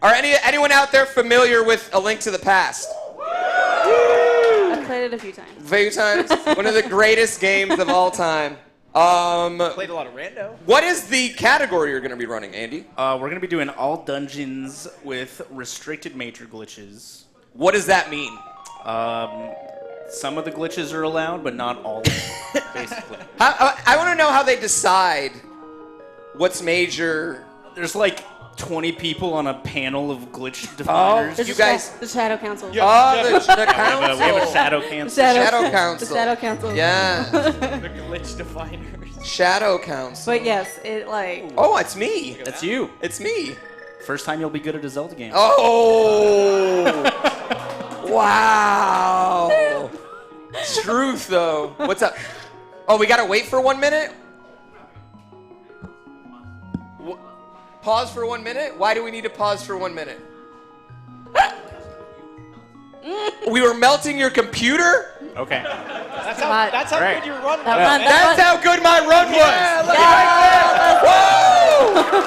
Are anyone out there familiar with A Link to the Past? I've played it a few times. One of the greatest games of all time. Played a lot of rando. What is the category you're going to be running, Andy? We're going to be doing all dungeons with restricted major glitches. What does that mean? Some of the glitches are allowed, but not all of them, basically. I want to know how they decide what's major. There's like 20 people on a panel of glitch definers. You guys... The Shadow Council. The council. We have a Shadow Council. Shadow Council. The Shadow Council. Yeah. The glitch definers. Shadow Council. But yes, it like... Oh, it's me. That's you. It's me. First time you'll be good at a Zelda game. Oh! Wow! Truth, though. What's up? Oh, we gotta wait for 1 minute? Pause for 1 minute? Why do we need to pause for 1 minute? We were melting your computer? Okay. That's how Right. good your run was. That's how good my run was! Look right there! Whoa!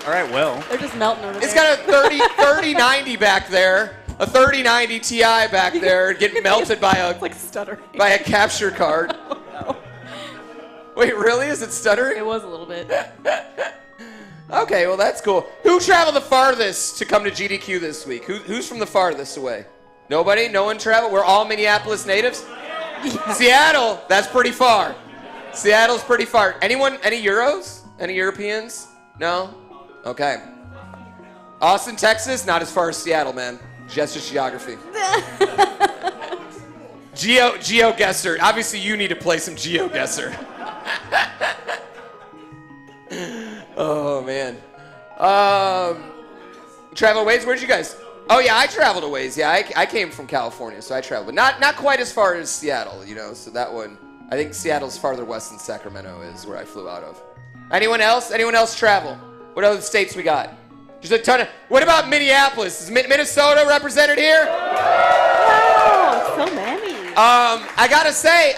All right, well. They're just melting over there. It's got a 3090 back there. A 3090 Ti back there getting melted by a... It's like stuttering. By a capture card. Oh, no. Wait, really? Is it stuttering? It was a little bit. Okay, well that's cool. Who traveled the farthest to come to GDQ this week? Who's from the farthest away? Nobody? No one traveled? We're all Minneapolis natives? Yeah. Seattle, that's pretty far. Seattle's pretty far. Anyone, any Euros? Any Europeans? No? Okay. Austin, Texas, not as far as Seattle, man. Just geography. GeoGuessr. Obviously, you need to play some GeoGuessr. Oh, man. Travel a ways? Where'd you guys? Oh, yeah, I traveled a ways. Yeah, I came from California, so I traveled. But not quite as far as Seattle, you know, so that one. I think Seattle's farther west than Sacramento is where I flew out of. Anyone else? Anyone else travel? What other states we got? Just a ton of... What about Minneapolis? Is Minnesota represented here? Wow, so many. I gotta say,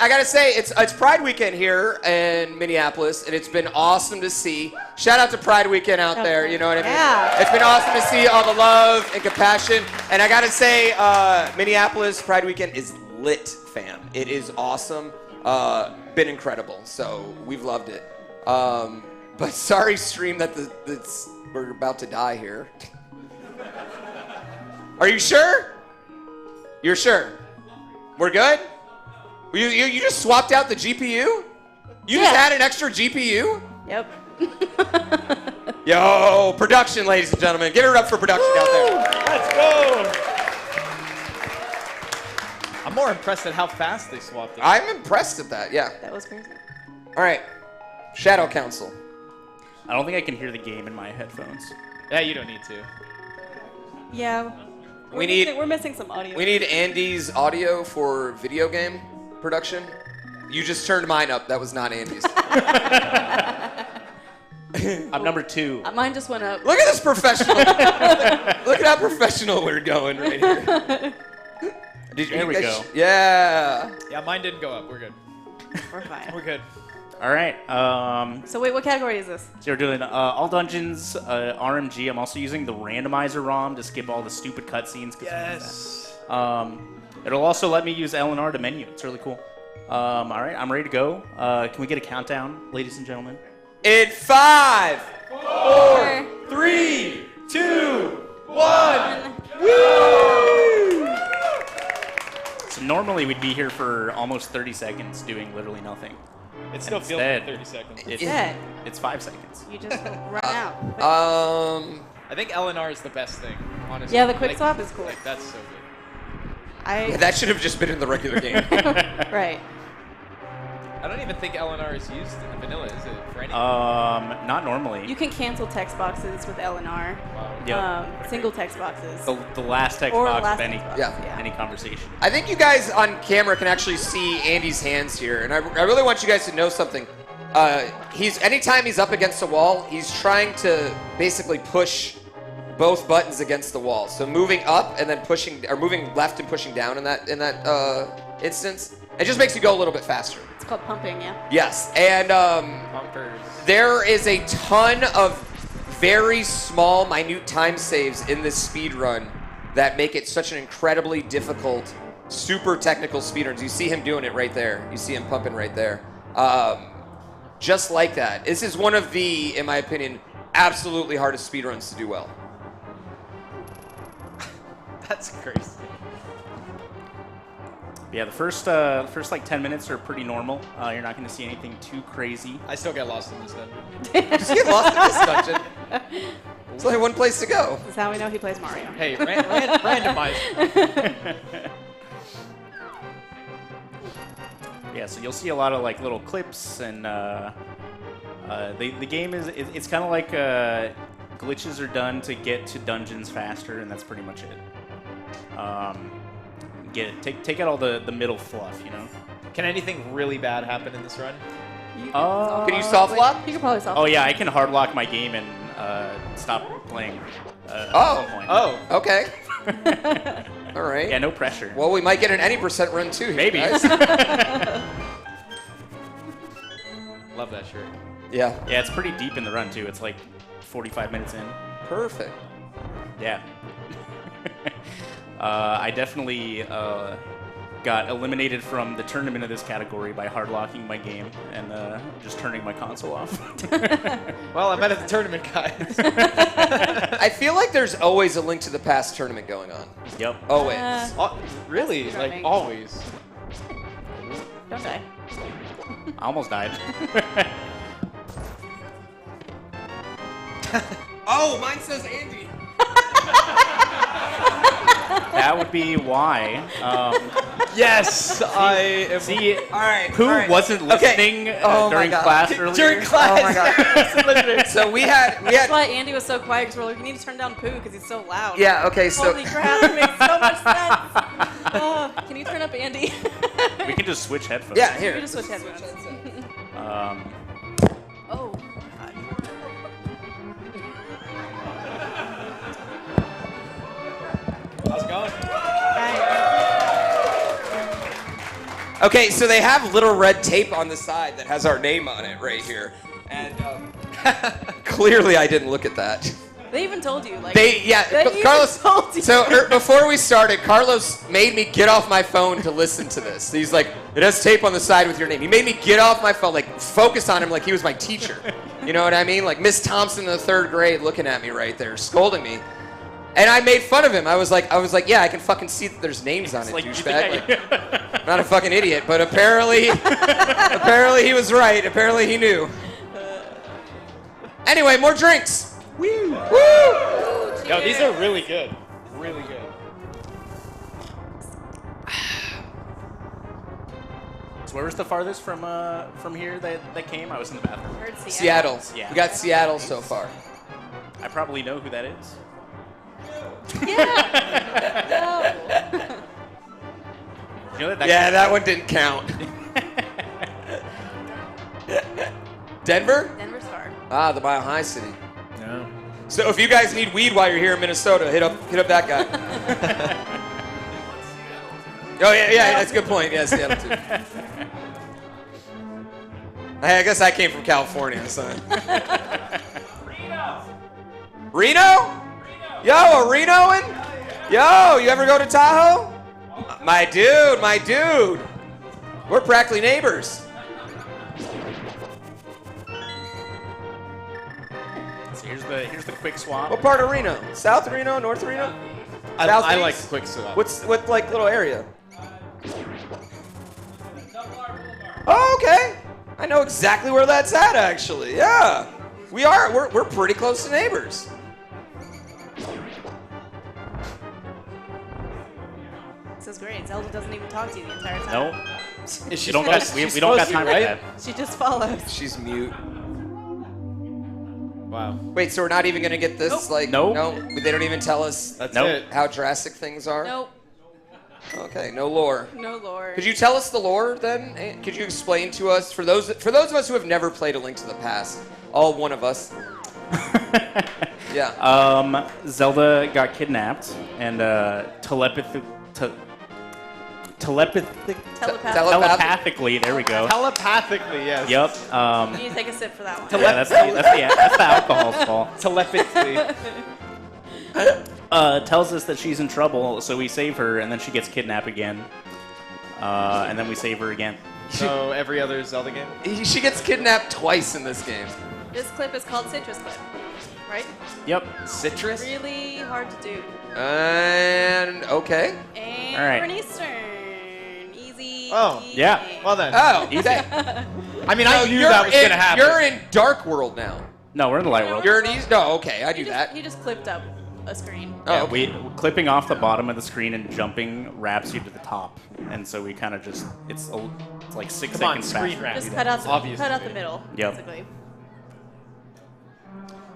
it's Pride Weekend here in Minneapolis, and it's been awesome to see. Shout out to Pride Weekend out there, you know what I mean? Yeah. It's been awesome to see all the love and compassion, and I gotta say, Minneapolis Pride Weekend is lit, fam. It is awesome, been incredible, so we've loved it. But sorry, stream, that we're about to die here. Are you sure? You're sure? We're good? You just swapped out the GPU? You just had an extra GPU? Yep. Yo, production, ladies and gentlemen. Give it up for production out there. Let's go. I'm more impressed at how fast they swapped it. I'm impressed at that, yeah. That was crazy. All right, Shadow Council. I don't think I can hear the game in my headphones. Yeah, you don't need to. Yeah. We're missing some audio. We need Andy's audio for video game production. You just turned mine up. That was not Andy's. I'm number 2. Mine just went up. Look at this professional. Look at how professional we're going right here. There we go. Yeah. Yeah, mine didn't go up. We're good. We're fine. We're good. All right. So wait, what category is this? So we're doing all dungeons, RMG. I'm also using the randomizer ROM to skip all the stupid cutscenes. Yes. It'll also let me use L&R to menu. It's really cool. All right, I'm ready to go. Can we get a countdown, ladies and gentlemen? In 5, 4, 3, 2, 1. Woo! So normally we'd be here for almost 30 seconds doing literally nothing. It still feels like 30 seconds. It's 5 seconds. You just run out. I think LNR is the best thing, honestly. Yeah, the quick swap is cool. Like, that's so good. Yeah, that should have just been in the regular game. Right. I don't even think LNR is used in the vanilla, is it? For anything? Not normally. You can cancel text boxes with LNR. Wow. Yep. Single text boxes. The last text Or box last of any, text box, yeah. any conversation. I think you guys on camera can actually see Andy's hands here, and I really want you guys to know something. Anytime he's up against a wall, he's trying to basically push both buttons against the wall. So moving up and then pushing, or moving left and pushing down in that instance, it just makes you go a little bit faster. It's called pumping, yeah. Yes, and Pumpers. there is a ton of very small, minute time saves in this speed run that make it such an incredibly difficult, super technical speedruns. You see him doing it right there. You see him pumping right there. Just like that. This is one of the, in my opinion, absolutely hardest speedruns to do well. That's crazy. Yeah, the first like 10 minutes are pretty normal. You're not going to see anything too crazy. I still get lost in this dungeon. Just get lost in this dungeon. There's only one place to go. This is how we know he plays Mario. Hey, randomize. Yeah, so you'll see a lot of like little clips, and the game is it's kind of like glitches are done to get to dungeons faster, and that's pretty much it. Take out all the middle fluff, you know. Can anything really bad happen in this run? Can you soft lock? You can probably soft Oh lock. yeah, I can hard lock my game and stop playing. At some point. Oh. Okay. All right. Yeah, no pressure. Well, we might get an any % run too. Here, Maybe. guys. Love that shirt. Yeah. Yeah, it's pretty deep in the run too. It's like 45 minutes in. Perfect. Yeah. I definitely got eliminated from the tournament of this category by hard locking my game and just turning my console off. Well, I met at the tournament, guys. I feel like there's always a Link to the Past tournament going on. Yep. Always. Really? That's Like, charming. always. Don't die. I almost died. Oh, mine says Andy. That would be why. Yes, I am. See, All right. who wasn't listening Oh my during God. class earlier? During class. Oh my God. So we had. That's why Andy was so quiet, because we're like, you need to turn down Pooh because he's so loud. Yeah. Okay. So. Holy crap, it makes so much sense. Can you turn up Andy? We can just switch headphones. Yeah. You Here. just switch headphones. Um, Oh, God. How's it going? Okay. So they have little red tape on the side that has our name on it right here, and clearly I didn't look at that. They even told you, like. They even Carlos. told you. So before we started, Carlos made me get off my phone to listen to this. He's like, it has tape on the side with your name. He made me get off my phone, like focus on him like he was my teacher. You know what I mean? Like Miss Thompson in the 3rd grade looking at me right there, scolding me. And I made fun of him. I was like, yeah, I can fucking see that there's names on it, like, you douchebag. think Like, not a fucking idiot, but apparently he was right. Apparently he knew. Anyway, more drinks. Woo! Woo! Yo, these are really good. Really good. so where was the farthest from here that came? I was in the bathroom. I heard Seattle. Yeah. We got Seattle so far. I probably know who that is. Yeah. You know that Yeah, that one didn't count. Denver? Denver Star. Ah, the Mile High City. No. So if you guys need weed while you're here in Minnesota, hit up that guy. Oh yeah, that's a good point. Yeah, Seattle too. Hey, I guess I came from California, son. Reno? Yo, a Renoan? Yo, you ever go to Tahoe? My dude. We're practically neighbors. So here's the quick swap. What part of Reno? South Reno? North Reno? I Southeast? like the quick swap. What like little area? Oh, okay. I know exactly where that's at actually. Yeah. We're pretty close to neighbors. This is great. Zelda doesn't even talk to you the entire time. No, Is she we don't got supposed- we don't got she's time supposed for to, that. She just follows. She's mute. Wow. Wait, so we're not even gonna get this Nope. like Nope. no, they don't even tell us That's Nope. it. how drastic things are? Nope. Okay, no lore. No lore. Could you tell us the lore then? Could you explain to us for those of us who have never played A Link to the Past, all one of us? Yeah. Zelda got kidnapped and telepathically. There we go. Telepathically, yes. Yep. You need to take a sip for that one. Yeah, that's the alcohol's fault. Telepathically. Tells us that she's in trouble, so we save her, and then she gets kidnapped again. And then we save her again. So every other Zelda game? She gets kidnapped twice in this game. This clip is called Citrus Clip, right? Yep. Citrus? Really hard to do. And okay. And All right. Bernice turn. Easy. Oh, yeah. Well then. Oh, Easy. okay. I mean, So I knew that was going to happen. You're in Dark World now. No, we're in the light world. You're in East. No, okay, I do that. He just clipped up a screen. Yeah, Oh, we clipping off the bottom of the screen and jumping wraps you to the top, and so we kind of just it's like 6 Come on, seconds screen faster. wrap. Just Yeah, cut out, obviously. cut out the middle, Yep. basically.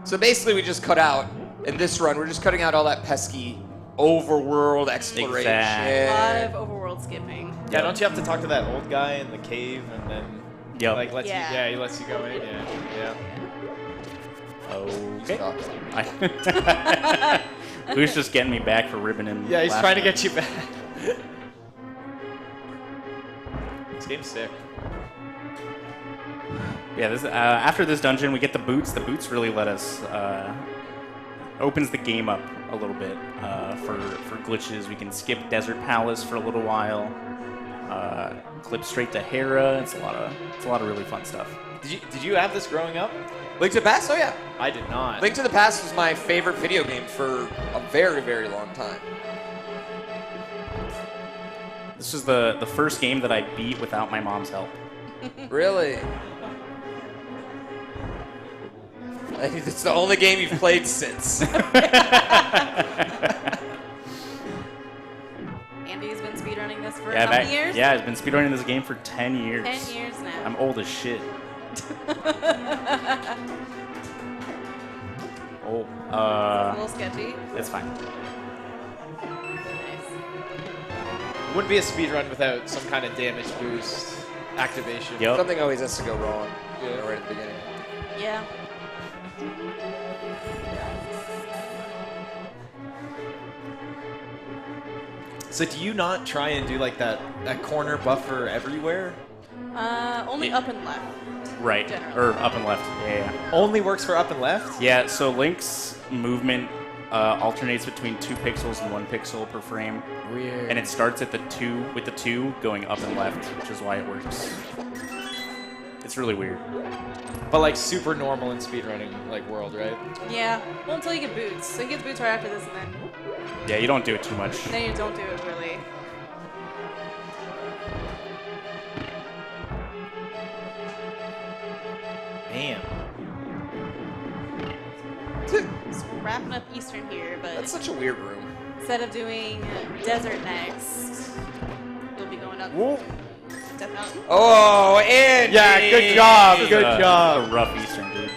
So basically, we just cut out in this run. We're just cutting out all that pesky overworld exploration. Exactly. A lot of overworld skipping. Yeah, don't you have to talk to that old guy in the cave and then Yep. like lets Yeah. you? Yeah, he lets you go in. Yeah. Okay. Stop. Who's just getting me back for ribbon and Yeah, he's last trying to night. get you back. This game's sick. Yeah, this, after this dungeon, we get the boots. The boots really let us opens the game up a little bit for glitches. We can skip Desert Palace for a little while. Clip straight to Hera. It's a lot of really fun stuff. Did you have this growing up? Link to the Past? Oh yeah. I did not. Link to the Past was my favorite video game for a very, very long time. This is the first game that I beat without my mom's help. Really? It's the only game you've played since. Andy's been speedrunning this for Yeah, how many years? Yeah, I've been speedrunning this game for 10 years. 10 years now. I'm old as shit. Oh, A little sketchy. it's fine. Nice. It wouldn't be a speedrun without some kind of damage boost activation. Yep. Something always has to go wrong Yeah. right at the beginning. Yeah. So do you not try and do like that corner buffer everywhere? Only up and left. Right. Generally. Or up and left. Yeah. Only works for up and left? Yeah, so Link's movement alternates between 2 pixels and 1 pixel per frame. Weird. And it starts at the 2 with the 2 going up and left, which is why it works. It's really weird. But like super normal in speedrunning like world, right? Yeah. Well, until you get boots. So you get boots right after this, and Yeah, you don't do it too much. then you don't do it really. Man. So we're wrapping up Eastern here, but That's such a weird room. instead of doing desert next, you'll be going up Death Mountain. Oh, Andy! Yeah, good job. This is Good a job. rough Eastern, dude.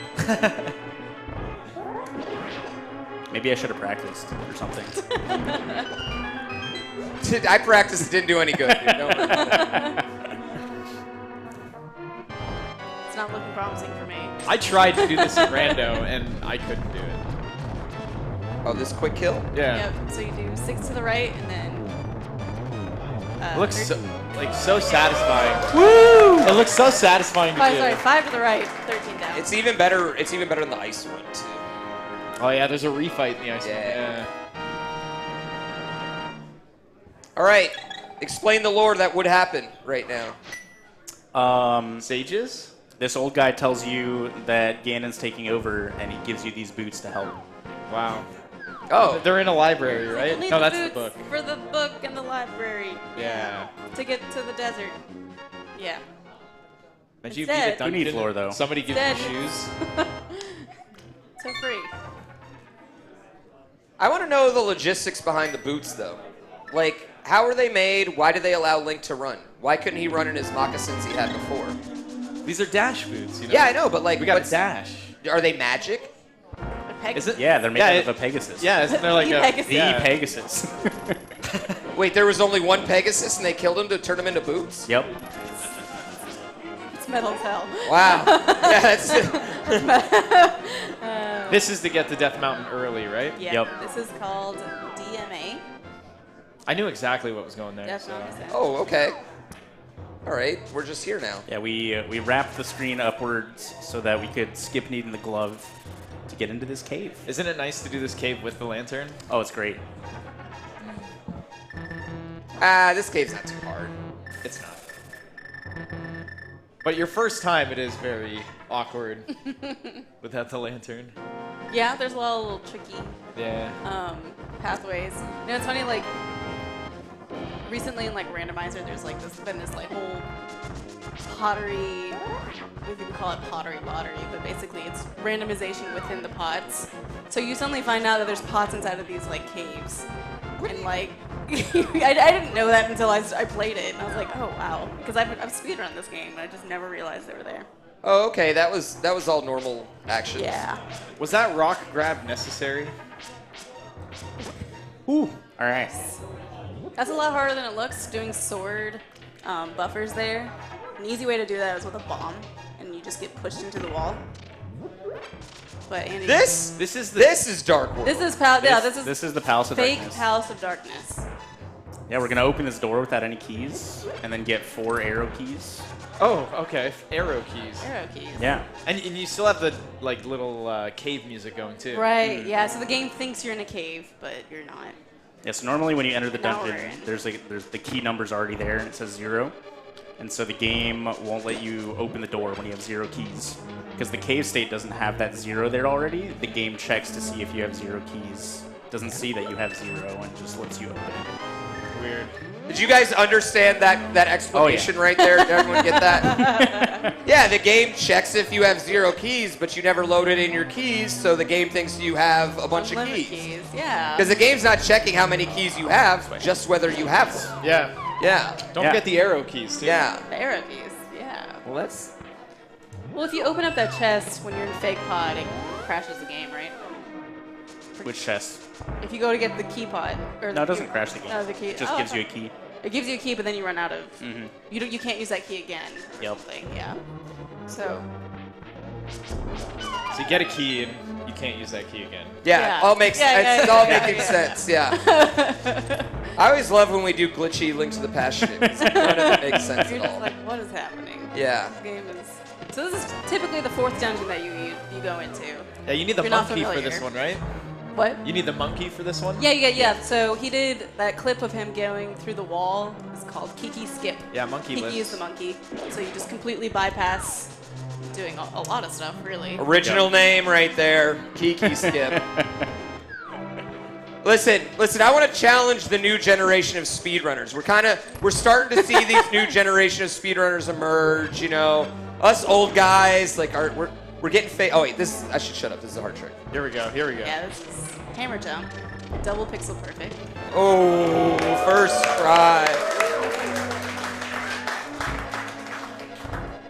Maybe I should have practiced or something. I practiced. It didn't do any good, dude. Don't worry about it. It's not looking promising for me. I tried to do this in rando and I couldn't do it. Oh, this quick kill? Yeah. Yep. So you do 6 to the right, and then. It looks so, like so satisfying. Woo! It looks so satisfying to do. 5 to the right, 13 down. It's even better. It's even better than the ice one too. Oh yeah, there's a refight in the ice. Yeah. All right, explain the lore that would happen right now. Sages? This old guy tells you that Ganon's taking over, and he gives you these boots to help. Wow. Oh, They're in a library, You'll right? need No, the that's the boots book. for the book and the library. Yeah. To get to the desert. Yeah. Imagine you Instead- beat a dungeon. We need floor, though. Somebody gives you Instead- shoes. So free. I want to know the logistics behind the boots, though. Like, how are they made? Why do they allow Link to run? Why couldn't he run in his moccasins he had before? These are dash boots, you know? Yeah, I know, but like, We got what's- dash. Are they magic? Is it? Yeah, they're made out of a Pegasus. Yeah, isn't there like The a... Pegasus. The yeah. Pegasus. Wait, there was only one Pegasus and they killed him to turn him into boots? Yep. It's metal as hell. Wow. Yeah, that's This is to get to Death Mountain early, right? Yeah. Yep. This is called DMA. I knew exactly what was going there. That's So. what I'm saying. Oh, okay. All right, we're just here now. Yeah, we wrapped the screen upwards so that we could skip needing the glove to get into this cave. Isn't it nice to do this cave with the lantern? Oh, it's great. This cave's not too hard. It's not. But your first time, it is very awkward without the lantern. Yeah, there's a lot of little tricky Yeah. pathways. You know, it's funny, like, recently in, like, Randomizer, there's, like, been this, like, whole pottery, we can call it pottery, but basically it's randomization within the pots. So you suddenly find out that there's pots inside of these, like, caves. And, like, I didn't know that until I played it, and I was like, oh, wow. Because I've speedrun this game, and I just never realized they were there. Oh, okay. That was all normal action. Yeah. Was that rock grab necessary? Ooh. All right. That's a lot harder than it looks, doing sword buffers there. An easy way to do that is with a bomb, and you just get pushed into the wall. But Andy, This is Dark World. this is This is the Palace of fake Darkness. Palace of Darkness. Yeah, we're gonna open this door without any keys, and then get 4 arrow keys. Oh, okay. Arrow keys. Arrow keys. Yeah. And you still have the like little cave music going too. Right. Yeah. So the game thinks you're in a cave, but you're not. Yeah. So normally when you enter the Now dungeon, we're in. there's the key number's already there, and it says 0. And so the game won't let you open the door when you have 0 keys. Because the cave state doesn't have that 0 there already, the game checks to see if you have 0 keys. Doesn't see that you have 0 and just lets you open it. Weird. Did you guys understand that explanation right there? Did everyone get that? Yeah, the game checks if you have 0 keys, but you never loaded in your keys, so the game thinks you have a bunch of Unlimited keys. Yeah. Because the game's not checking how many keys you have, just whether you have them. Yeah. Yeah. Don't Yeah. forget the arrow keys too. Yeah. The arrow keys. Yeah. Well, that's... Well, if you open up that chest when you're in fake pod, it crashes the game, right? Which chest? If you go to get the key pod, or No, it doesn't crash the game. No, the key. It just oh, gives okay. you a key. It gives you a key, but then you run out of. Mhm. You can't use that key again. or Yep. something, Yeah. So. So you get a key and you can't use that key again. Yeah, Yeah. all makes Yeah, it's yeah, all yeah, making yeah. sense, yeah. I always love when we do glitchy Link to the Past shit. 'Cause none of it makes sense You're at just all. like, what is happening? Yeah. This game is. So this is typically the 4th dungeon that you go into. Yeah, you need the You're not monkey for familiar. this one, right? What? You need the monkey for this one? Yeah. So he did that clip of him going through the wall. It's called Kiki Skip. Yeah, monkey Kiki lists. is the monkey. So you just completely bypass doing a lot of stuff, really. Original name right there, Kiki Skip. Listen, I want to challenge the new generation of speedrunners. We're starting to see these new generation of speedrunners emerge, you know. Us old guys, like, we're getting oh wait, I should shut up, this is a hard trick. Here we go. Yeah, this is hammer jump. Double pixel perfect. Oh, first try.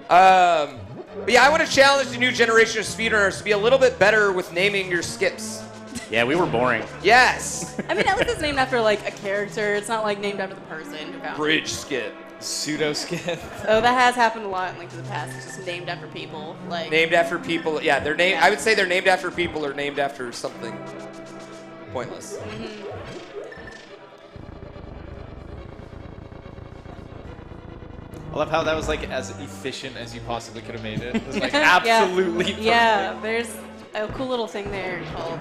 But yeah, I want to challenge the new generation of speedrunners to be a little bit better with naming your skips. Yeah, we were boring. Yes. I mean, at least it's named after, like, a character. It's not, like, named after the person who found it. Bridge skip. Pseudo skin. Oh, that has happened a lot in Link to the Past. It's just named after people. Like, Named after people. Yeah, they're named. Yeah. I would say they're named after people or named after something pointless. I love how that was like as efficient as you possibly could have made it. It was like absolutely perfect. Yeah, there's a cool little thing there called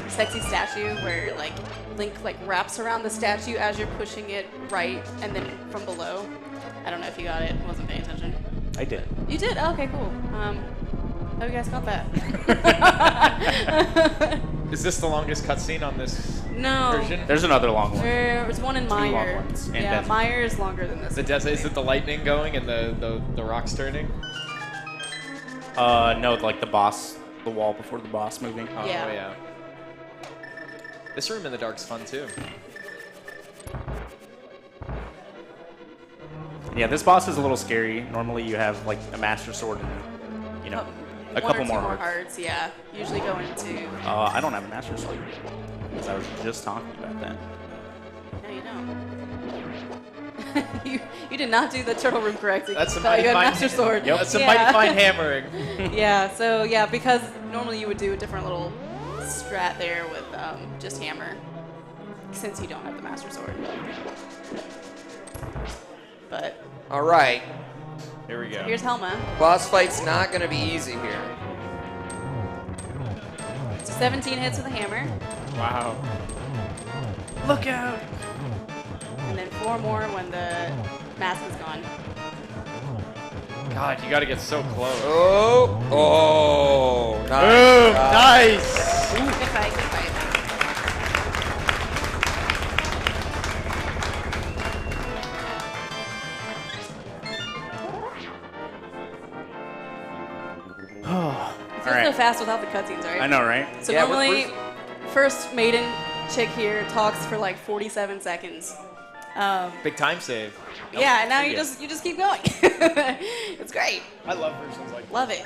Sexy Statue, where like Link like wraps around the statue as you're pushing it right, and then from below. I don't know if you got it. Wasn't paying attention. I did. You did? Oh, okay, cool. How you guys got that? Is this the longest cutscene on this No. version? There's another long one. There's one in long Meyer. ones, and Yeah, Desert. Meyer is longer than this. The is it the lightning going and the rocks turning? No, like the boss, the wall before the boss moving. Oh Yeah. yeah. This room in the dark's fun too. Yeah, this boss is a little scary. Normally you have like a master sword and, you know, a One couple or two more more hearts. hearts. Yeah, usually go into. I don't have a master sword because I was just talking about that. No, you don't. you did not do the turtle room correctly. That's a Thought mighty you had fine. master sword. Yep. That's a Yeah. mighty fine hammering. Yeah. So yeah, because normally you would do a different little strat there with just hammer. since you don't have the Master Sword. But All right. Here we go. here's Helma. Boss fight's not going to be easy here. So 17 hits with a hammer, Wow. look out! And then 4 more when the mask is gone. God, you got to get so close. Oh. Oh. Nice. Boom! job. Nice. Good fight, good fight. It feels so fast without the cutscenes, right? I know, right? So Yeah, we're normally, cruising. first maiden chick here talks for like 47 seconds. Big time save. Yeah, and now you just keep going. It's great. I love versions like Love it.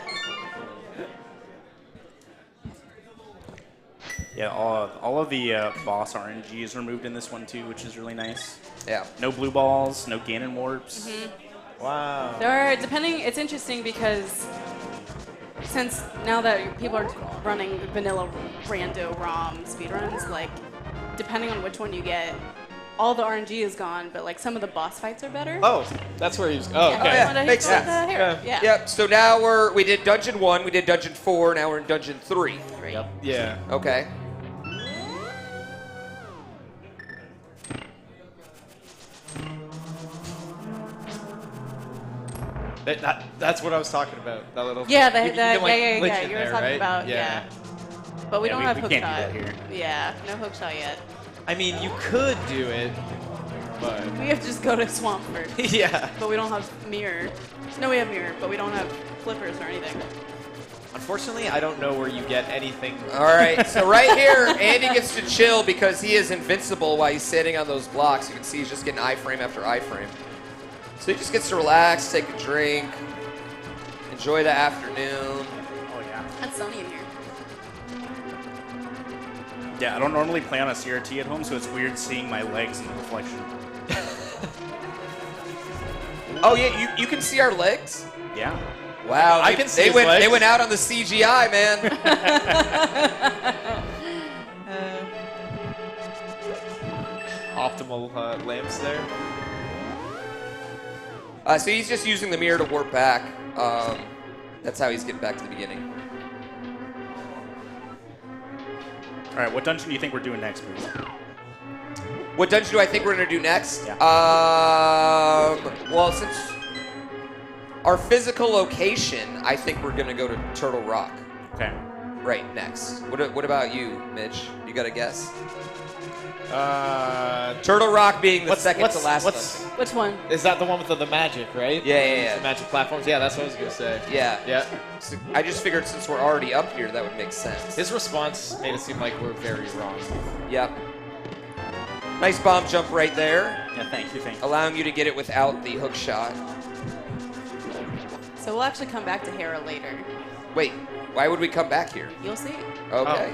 Yeah, all of the boss RNG is removed in this one too, which is really nice. Yeah. No blue balls, no Ganon warps. Wow. There are, depending, it's interesting because since now that people are running vanilla rando ROM speedruns, like, depending on which one you get, all the RNG is gone, but like some of the boss fights are better. Oh, that's where he's. Oh, okay. yeah. When I makes hit the sense. hair. Yeah. Yep. So now we did Dungeon 1, we did Dungeon 4, now we're in Dungeon 3. Great. Yep. Yeah. Okay. That's what I was talking about. That little. Yeah, you can, like, yeah. glitch in You were there, talking right? about, yeah. But we Yeah, don't we- have we hook can't do shot. that here. Yeah, no hook shot yet. I mean, you could do it, but We have to just go to Swamp first. yeah. But we don't have mirror. No, we have mirror, but we don't have flippers or anything. Unfortunately, I don't know where you get anything. All right. So right here, Andy gets to chill because he is invincible while he's sitting on those blocks. You can see he's just getting iframe after iframe. So he just gets to relax, take a drink, enjoy the afternoon. Oh yeah. That's sunny in here. Yeah, I don't normally play on a CRT at home, so it's weird seeing my legs in the reflection. Oh yeah, you can see our legs? Yeah. Wow, I they- can see they his went legs. they went out on the CGI, man. Optimal lamps there. So he's just using the mirror to warp back. That's how he's getting back to the beginning. All right, what dungeon do you think we're doing next, Boots? What dungeon do I think we're gonna do next? Yeah. Well, since our physical location, I think we're gonna go to Turtle Rock. Okay. Right next. What about you, Mitch? You got a guess? Turtle Rock being the second to last dungeon. Which one? Is that the one with the magic, right? Yeah. The magic platforms. Yeah, that's what I was gonna say. Yeah. Yeah. So I just figured since we're already up here, that would make sense. His response made it seem like we're very wrong. Yep. Nice bomb jump right there, Yeah, thank you. allowing you to get it without the hook shot. So we'll actually come back to Hera later. Wait, why would we come back here? You'll see. Okay.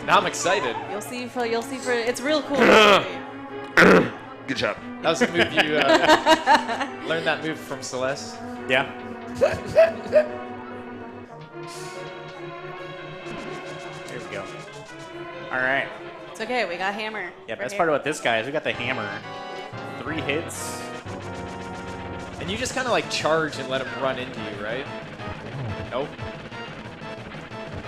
Now I'm excited. You'll see for it's real cool. Good job. That was a move you learned that move from Celeste. Yeah. There we go. All right. It's okay, we got hammer. Yeah, Right best here. part about this guy is we got the hammer. 3 hits. And you just kind of like charge and let him run into you, right? Nope.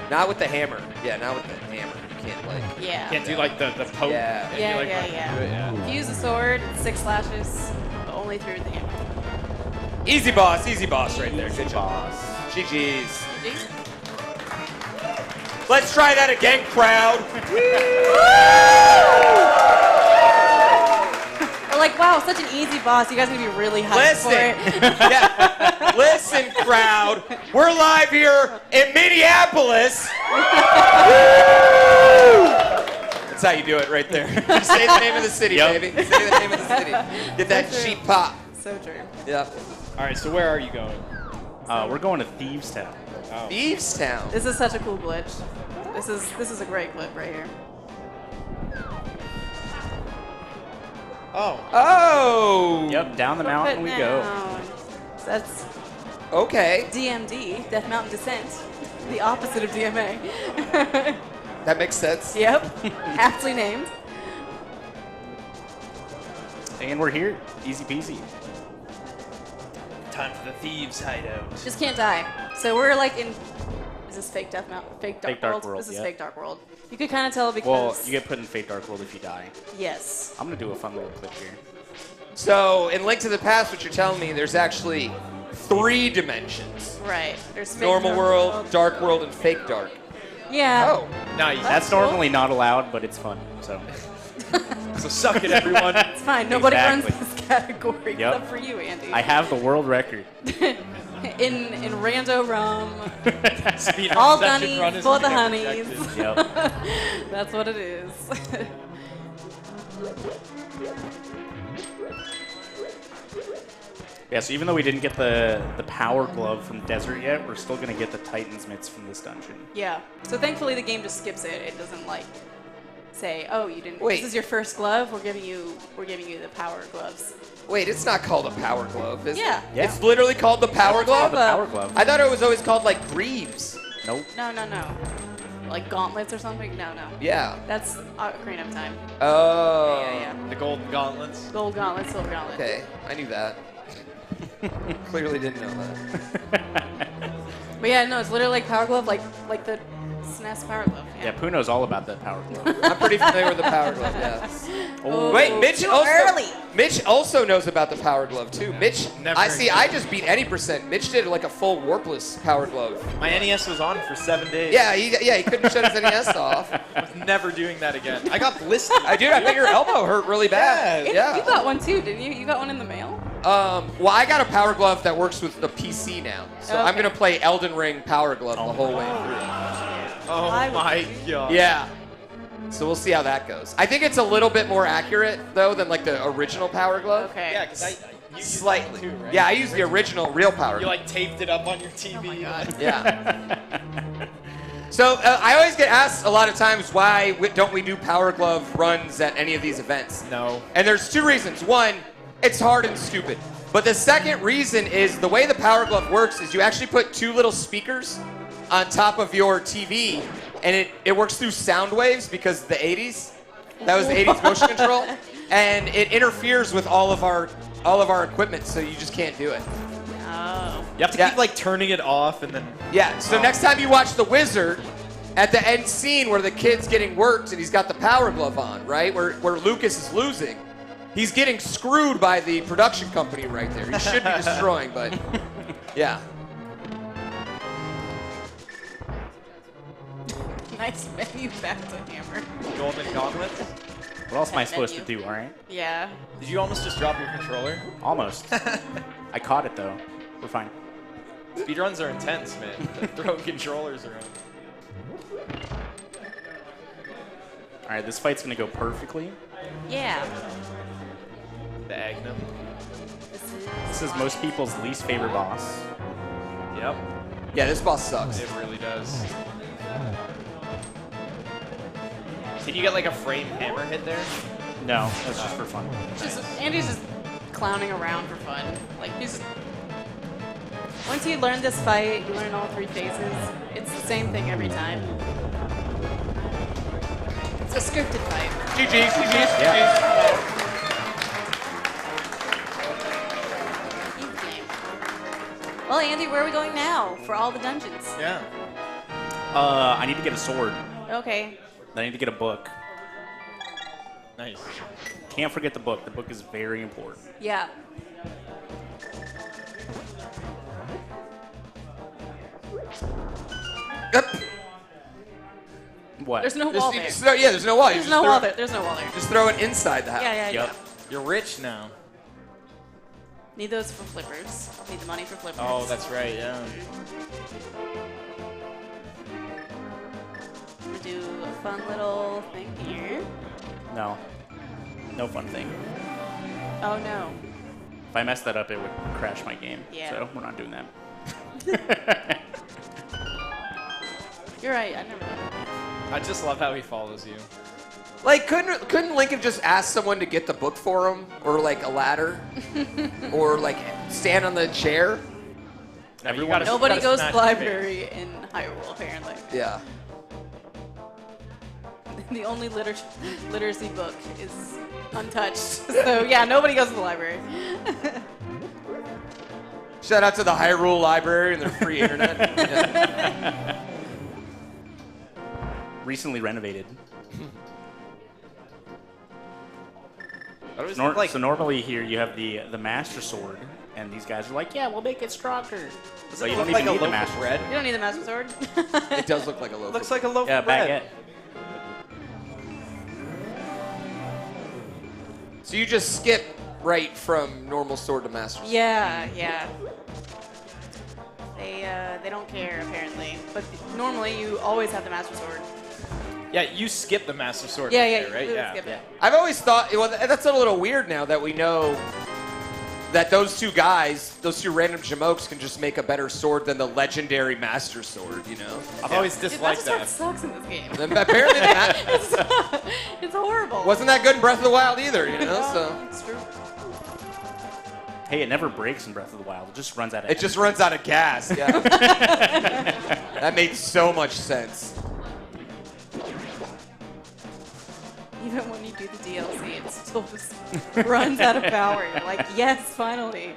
Not with the hammer. Yeah, not with the hammer. You can't like. Yeah. Can't do like the poke. Yeah. and Yeah, you, like, yeah, run yeah. into it, yeah. If you use a sword, it's 6 slashes, but only through the hammer. Easy boss right there. Good job. Boss. GG's. Jeez. Let's try that again, crowd. We're like, wow, such an easy boss. You guys are gonna be really hyped for Listen. it. Yeah. Listen, crowd. We're live here in Minneapolis. That's how you do it right there. Just say the name of the city, Yep. baby. Say the name of the city. Get that So true. cheap pop. So true. Yeah. All right, so where are you going? We're going to Thieves Town. Thieves Town. This is such a cool glitch. This is a great clip right here. Oh. Oh. Yep, down the mountain we go. So that's Okay. DMD, Death Mountain Descent, the opposite of DMA. That makes sense. Yep, aptly named. And we're here. Easy peasy. Time for the thieves' hideout. Just can't die. So we're like in. Is this fake Death Mountain? Fake Dark World? This is yeah. fake Dark World. You could kind of tell because. Well, you get put in Fate Dark World if you die. Yes. I'm going to do a fun little clip here. So, in Link to the Past, what you're telling me, there's actually 3 dimensions. Right. There's fake Normal Dark world, Dark World, and Fake Dark. Yeah. Oh. Nice. That's cool. normally not allowed, but it's fun. So So suck it, everyone. It's fine. Nobody Exactly. runs this category Yep. except for you, Andy. I have the world record. in Rando Rum, Speedrun all session gunnies run is for the never honeys. rejected. Yep. That's what it is. Yeah, so even though we didn't get the power glove from Desert yet, we're still going to get the Titan's mitts from this dungeon. Yeah. So thankfully the game just skips it. It doesn't like say, "Oh, you didn't. Wait. This is your first glove. We're giving you the power gloves." Wait, it's not called a Power Glove, is Yeah. it? Yeah. It's literally called the Power Glove? The power glove. I thought it was always called, like, Greaves. Nope. No. Like gauntlets or something? No. Yeah. That's Ocarina of Time. Oh. Yeah. The golden gauntlets. Gold gauntlet, silver gauntlet. Okay, I knew that. Clearly didn't know that. But yeah, no, it's literally like power glove, like the SNES power glove. Yeah, Pooh knows all about that power glove. I'm pretty familiar with the Power Glove, yeah. Oh. Wait, Mitch too also early. Mitch also knows about the Power Glove too. Mitch, Never I see. again. I just beat any percent. Mitch did like a full warpless Power Glove. My NES was on for 7 days. Yeah, he couldn't shut his NES off. I'm never doing that again. I got blistered. I think your elbow hurt really bad. Yeah. You got one too, didn't you? You got one in the mail? Well, I got a Power Glove that works with the PC now, so I'm Okay. gonna play Elden Ring Power Glove the whole way through. Oh my god. Yeah. So we'll see how that goes. I think it's a little bit more accurate though than like the original Power Glove. Okay. Yeah, because you used Slightly. that too, right? Yeah, I used the original real Power You Glove. like taped it up on your TV. Oh my god. Yeah. So I always get asked a lot of times why don't we do Power Glove runs at any of these events? No. And there's 2 reasons. One, it's hard and stupid. But the second reason is the way the Power Glove works is you actually put 2 little speakers on top of your TV, and it works through sound waves because the 80s. That was the 80s motion control, and it interferes with all of our equipment, so you just can't do it. Oh. You have to Yeah. keep like turning it off and then. Yeah. So next time you watch The Wizard, at the end scene where the kid's getting worked and he's got the Power Glove on, right, where Lucas is losing, he's getting screwed by the production company right there. He should be destroying, but yeah. Nice menu back to hammer. Golden gauntlets. What else am I That supposed to menu. do, all right? Yeah. Did you almost just drop your controller? Almost. I caught it, though. We're fine. Speedruns are intense, man. Throwing controllers around. All right, this fight's going to go perfectly. Yeah. The Agnum. This is most people's least favorite boss. Yep. Yeah, this boss sucks. It really does. Can you get like a frame hammer hit there? No, that's just for fun. Andy's just clowning around for fun. Like he's. Once you learn this fight, you learn all 3 phases. It's the same thing every time. It's a scripted fight. GG's. Easy. Well, Andy, where are we going now for all the dungeons? Yeah. I need to get a sword. Okay. Then I need to get a book. Nice. Can't forget the book. The book is very important. Yeah. Yep. What? There's no wall there. There's no wall. You There's just no throw wall it- there. There's no wall there. Just throw it inside the house. Yeah. Yep. You're rich now. Need those for flippers. Need the money for flippers. Oh, that's right, yeah. I'm gonna do a fun little thing here. No. No fun thing. Oh no. If I messed that up, it would crash my game. Yeah. So we're not doing that. You're right. I never. I just love how he follows you. Like, couldn't Link have just asked someone to get the book for him, or like a ladder, or like stand on the chair? Everyone. Nobody goes to smash the his library in Hyrule, apparently. Yeah. The only literacy book is untouched. So yeah, nobody goes to the library. Shout out to the Hyrule Library and their free internet. Yeah. Recently renovated. Like, So normally here you have the Master Sword, and these guys are like, yeah, we'll make it stronger. does So it you look don't like even a need the loaf Master of bread? You don't need the Master Sword. It does look like a loaf. Looks like a loaf Yeah, of bread. baguette. So you just skip right from normal sword to master sword. Yeah. They don't care apparently, but normally you always have the Master Sword. Yeah, you skip the Master Sword. Yeah, right yeah, there, right? you Yeah. skip it. I've always thought, well, that's a little weird now that we know that those two guys, those two random jamokes, can just make a better sword than the legendary Master Sword, you know? I've always Dude, disliked Master that. Sword sucks in this game. And apparently It's horrible. wasn't that good in Breath of the Wild either, you know? So It's true. Hey, it never breaks in Breath of the Wild. It just runs out of it just runs out of gas. Yeah. That made so much sense. Even when you do the DLC, it still just runs out of power. You're like, yes, finally.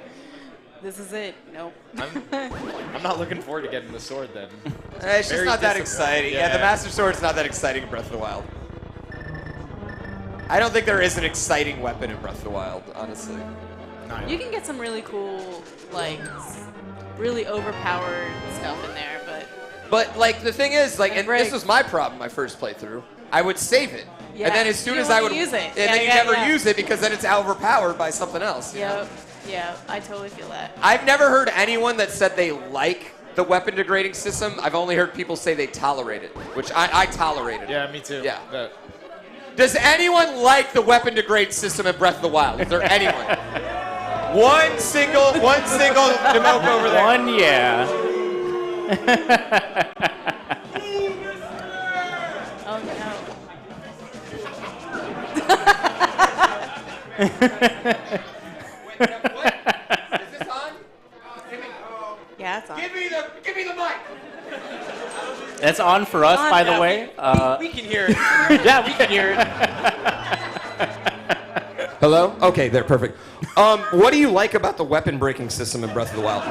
This is it. Nope. I'm not looking forward to getting the sword then. It's just Very not that disappointing. exciting. Yeah, the Master Sword's not that exciting in Breath of the Wild. I don't think there is an exciting weapon in Breath of the Wild, honestly. You can get some really cool, like, really overpowered stuff in there, but But like the thing is, like, It and breaks. this was my problem my first playthrough. I would save it, Yeah. and then as soon You as don't I would use it. and Yeah, then you yeah, never yeah. use it because then it's overpowered by something else. yeah, I totally feel that. I've never heard anyone that said they like the weapon degrading system. I've only heard people say they tolerate it, which I tolerated. Yeah, me too. Yeah. That- Does anyone like the weapon degrade system in Breath of the Wild? Is there anyone? One single Demoke over there. One, yeah. Oh no. Is this on? Yeah, it's on. Give me the mic. That's on for us, On, by the yeah, way. we can hear it. Yeah, we can hear it. Hello? Okay, there, perfect. What do you like about the weapon breaking system in Breath of the Wild?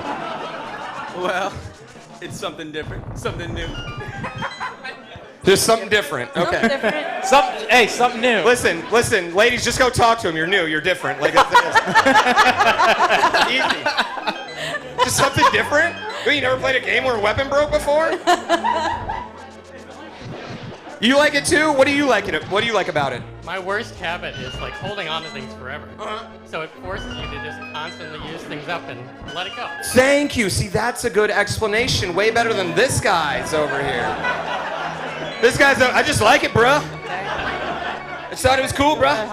Well, it's something different, something new. There's something different. Something Okay. different. Something new. Listen, ladies, just go talk to him. You're new, you're different. Like that's it. Easy. Just something different? You never played a game where a weapon broke before? You like it too? What do you like about it? My worst habit is like holding on to things forever. So it forces you to just constantly use things up and let it go. Thank you. See, that's a good explanation. Way better than this guy's over here. This guy's, I just like it, bruh. I thought it was cool, bruh.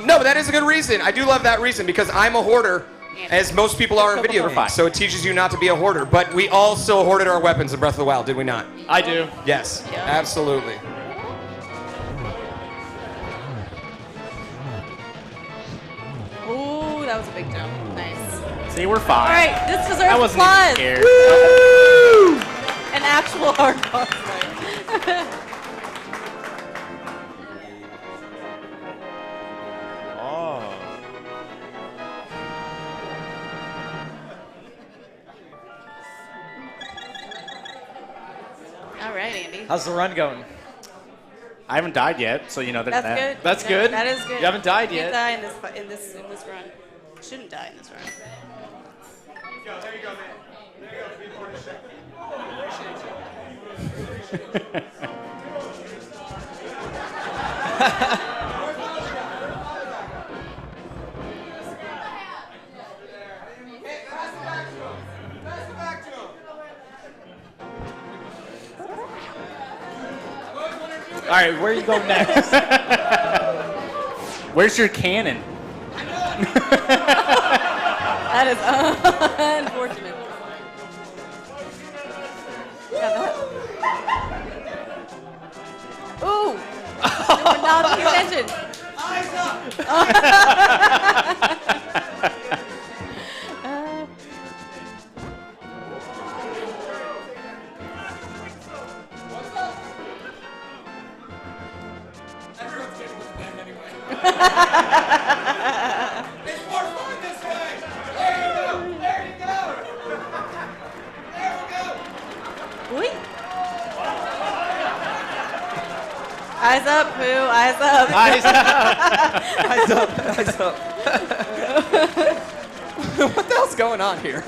No, but that is a good reason. I do love that reason because I'm a hoarder, as most people are in video games. So it teaches you not to be a hoarder. But we also hoarded our weapons in Breath of the Wild, did we not? I do. Yes, Yeah. absolutely. Ooh, that was a big jump. Nice. See, we're fine. All right, this I deserves wasn't applause. even scared. An actual hard boss fight. Oh. All right, Andy. How's the run going? I haven't died yet, so you know there's That's that. good. That's No, good. That is good. You haven't died You yet. can't die in this run. Shouldn't die in this run. Yo, there you go, man. There you go. All right, where you going next? Where's your cannon? That is unfortunate. Yeah, that. Ooh! You were not paying attention. Eyes up! It's more fun this way. There you go. There you go. There we go. Boy. Eyes up, Pooh. Eyes up. Eyes up. Eyes up. Eyes up. What the hell's going on here?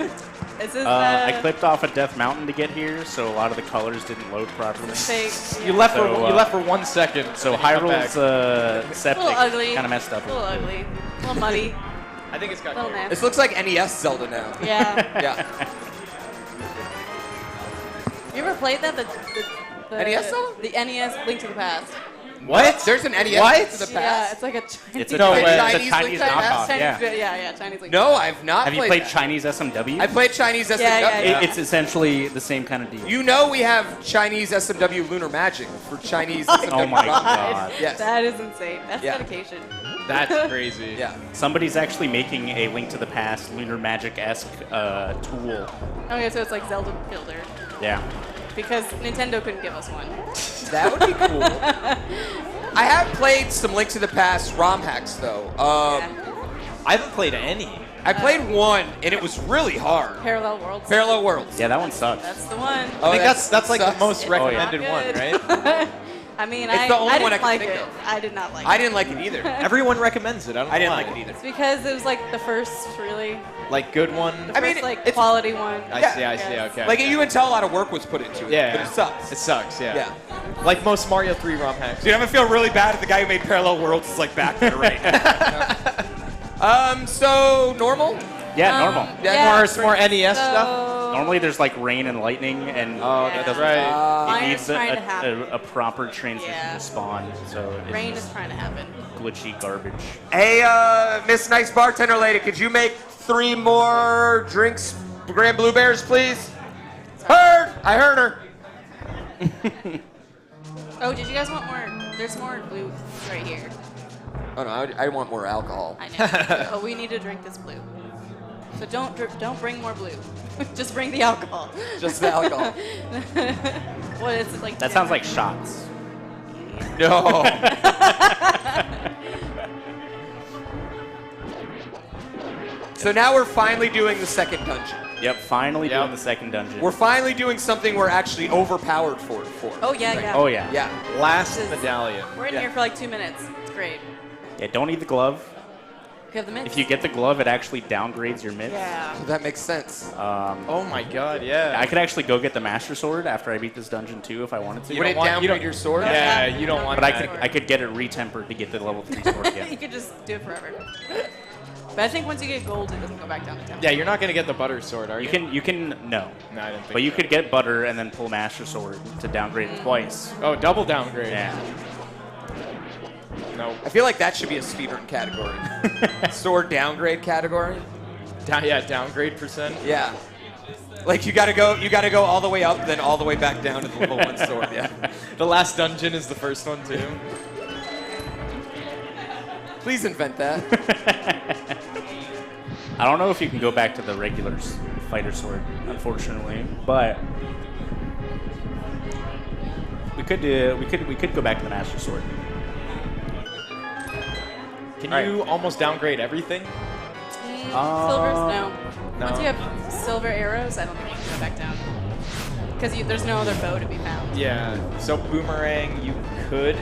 Is this I clipped off a Death Mountain to get here, so a lot of the colors didn't load properly. fake? You left So, for 1 second. So and you come Hyrule's back. septic little ugly. kind of messed up. A little ugly. A little muddy. I think it's got A little clear. nasty. This looks like NES Zelda now. Yeah. Yeah. You ever played that? The NES Zelda? The NES Link to the Past. What? There's an NES What? Link to the Yeah, past. it's like a Chinese. It's a, No way. it's a Chinese Chinese Link to the knockoff. Past? Yeah. Chinese Link. No, I've not Have you played played that. Chinese SMW? I played Chinese SMW. Yeah. It's essentially the same kind of deal. You know we have Chinese SMW Lunar Magic for Chinese SMW. Oh my ROM. God. Yes. That is insane. That's Yeah. dedication. That's crazy. Yeah. Somebody's actually making a Link to the Past Lunar Magic-esque tool. Oh yeah, so it's like Zelda Builder. Yeah. Because Nintendo couldn't give us one. That would be cool. I have played some Link to the Past ROM hacks though. Yeah. I haven't played any. I played one and it was really hard. Parallel Worlds. Parallel Worlds. Yeah, that one sucks. That's the one. Oh, I think that's like the sucks. most It's recommended not one, good. right? I mean, It's the only I one didn't I like can think it. of. I did not like it. I didn't like it either. Everyone recommends it. I don't know I didn't why. like it either. It's because it was like the first really, Like good one. the I mean, first like it's- quality one. I Yeah. see. I see. Yes. Okay. Like okay. you can tell a lot of work was put into it. Yeah. But it sucks. It sucks. Yeah. Yeah. Like most Mario 3 ROM hacks. Dude, I'm gonna feel really bad if the guy who made Parallel Worlds is like back there right now. So normal? Yeah, normal. Yeah, More NES stuff. Normally there's like rain and lightning, and Oh, Yeah. that's right. it Mine needs is trying to happen. a proper transition Yeah. to spawn, so it's Rain is just trying to happen. glitchy garbage. Hey, Miss Nice Bartender Lady, could you make 3 more drinks, GrandPooBears, please? Heard! I heard her. Oh, did you guys want more? There's more blue right here. Oh no, I want more alcohol. I know. Oh, we need to drink this blue. So don't bring more blue. Just bring the alcohol. Just the alcohol. What is it like? That sounds like shots. No. So now we're finally doing the second dungeon. Yep, finally Yep. doing the second dungeon. We're finally doing something we're actually overpowered for. Oh yeah, yeah. Oh yeah. Yeah. Last This is- medallion. We're in Yeah. here for like 2 minutes. It's great. Yeah, don't need the glove. You have the mints. If you get the glove, it actually downgrades your mitts. Yeah. That makes sense. Oh my God. Yeah. I could actually go get the Master Sword after I beat this dungeon too, if I wanted to. Would it want- you downgrade don't- your sword? Yeah. You don't want But that. I could get it retempered to get the level 3 sword you again. could just do it forever. But I think once you get gold, it doesn't go back down to 10. Yeah. You're not gonna get the butter sword, are you? You can no. No, I didn't think. But you so. could get butter and then pull Master Sword to downgrade it twice. Oh, double downgrade. Yeah. No. I feel like that should be a speedrun category. Sword downgrade category. Downgrade percent. Yeah. Like you gotta go all the way up, then all the way back down to the level 1 sword. Yeah. The last dungeon is the first one too. Please invent that. I don't know if you can go back to the regular fighter sword, unfortunately, but we could go back to the Master Sword. Can All right. you almost downgrade everything? Silvers? No. No. Once you have silver arrows, I don't think you can go back down. Because there's no other bow to be found. Yeah. So boomerang, you could.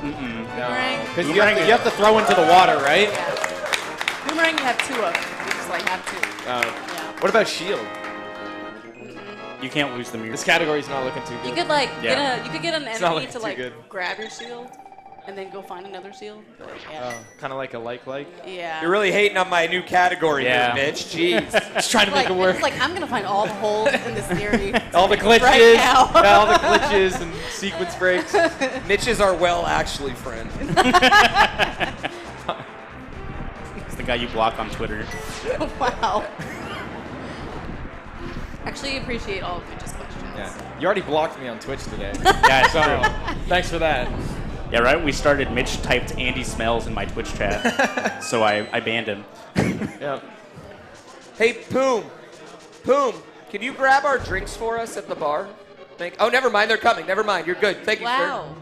Boomerang? Because you have to throw into the water, right? Yeah. Boomerang, you have 2 of them. You just like have 2. Yeah. Yeah. What about shield? You can't lose the mirror. This category's not looking too good. You could like Yeah. you could get an not enemy looking to too like good. grab your shield and then go find another shield. But yeah. Kind of like a like. Yeah. You're really hating on my new category Yeah. here, Mitch. Jeez. Just trying to make it work. It's like I'm gonna find all the holes in this theory. All the glitches, Right now. yeah, all the glitches and sequence breaks. Mitch is our well actually friend. It's the guy you block on Twitter. Wow. Actually, appreciate all of Mitch's questions. Yeah. You already blocked me on Twitch today. Yeah, it's So true. thanks for that. Yeah, right when we started, Mitch typed Andy Smells in my Twitch chat, so I banned him. Yeah. Hey, Poom, can you grab our drinks for us at the bar? Oh, never mind. They're coming. Never mind. You're good. Thank you, sir. Wow.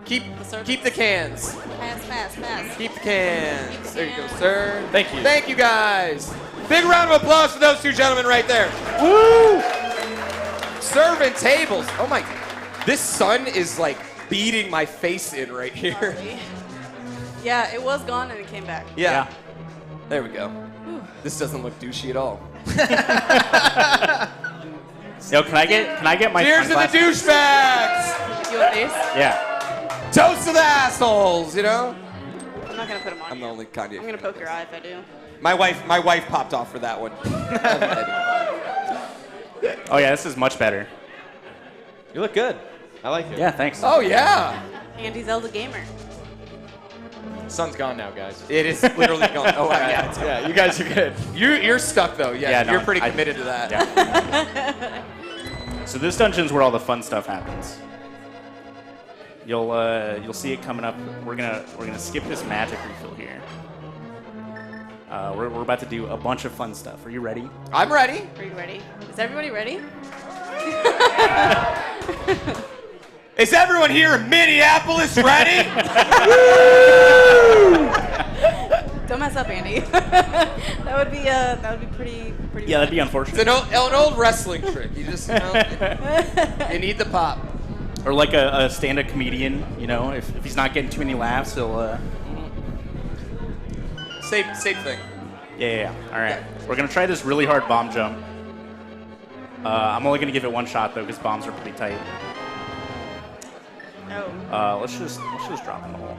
Keep circles. keep the cans. Pass. Keep the cans. There you go, sir. Thank you. Thank you, guys. Big round of applause for those two gentlemen right there. Woo! Serving tables. Oh my. This sun is like beating my face in right here. Sorry. Yeah, it was gone and it came back. Yeah. There we go. This doesn't look douchey at all. Yo, can I get my Cheers to the sunglasses? douchebags! You want these? Yeah. Toast to the assholes, you know? I'm not gonna put them on. I'm the you. only Kanye. I'm gonna poke your eye if I do. My wife popped off for that one. Oh yeah, this is much better. You look good. I like it. Yeah, thanks. Oh yeah. Andy Zelda gamer. Sun's gone now, guys. It is literally gone. Oh yeah. It's, Yeah, you guys are good. you're stuck though. Yeah. Yeah, no, you're pretty committed to that. Yeah. So this dungeon's where all the fun stuff happens. You'll see it coming up. We're gonna skip this magic refill here. We're about to do a bunch of fun stuff. Are you ready? I'm ready. Are you ready? Is everybody ready? Is everyone here in Minneapolis ready? Don't mess up, Andy. that would be pretty. Yeah, that'd be It's unfortunate. an old wrestling trick. You just you need the pop. Or like a stand-up comedian, you know, if he's not getting too many laughs, he'll. Same thing. Yeah. All right. We're gonna try this really hard bomb jump. I'm only gonna give it one shot though, because bombs are pretty tight. Oh. Let's just drop in the hole.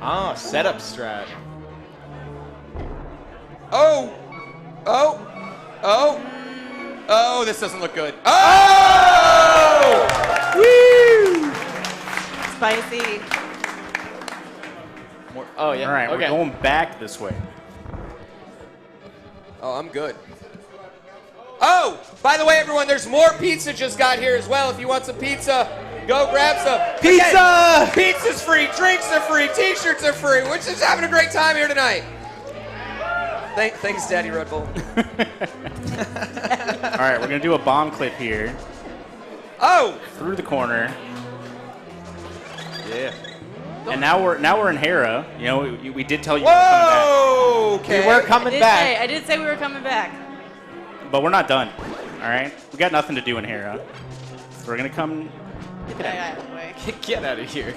Ah, setup strat. Oh, this doesn't look good. Oh! Woo! Spicy. More, oh yeah. All right, Okay. we're going back this way. Oh, I'm good. Oh, by the way, everyone, there's more pizza just got here as well. If you want some pizza, go grab some. Pizza! Again, pizza's free, drinks are free, t-shirts are free. We're just having a great time here tonight. Thanks, Daddy Red Bull. All right, we're gonna do a bomb clip here Oh, through the corner, Yeah. and now we're in Hera. You know, we did tell you we were coming back, whoa, okay. We were coming back. I did say we were coming back. but we're not done. All right, we got nothing to do in Hera, so we're gonna come. Get that guy out of the way. Get out of here.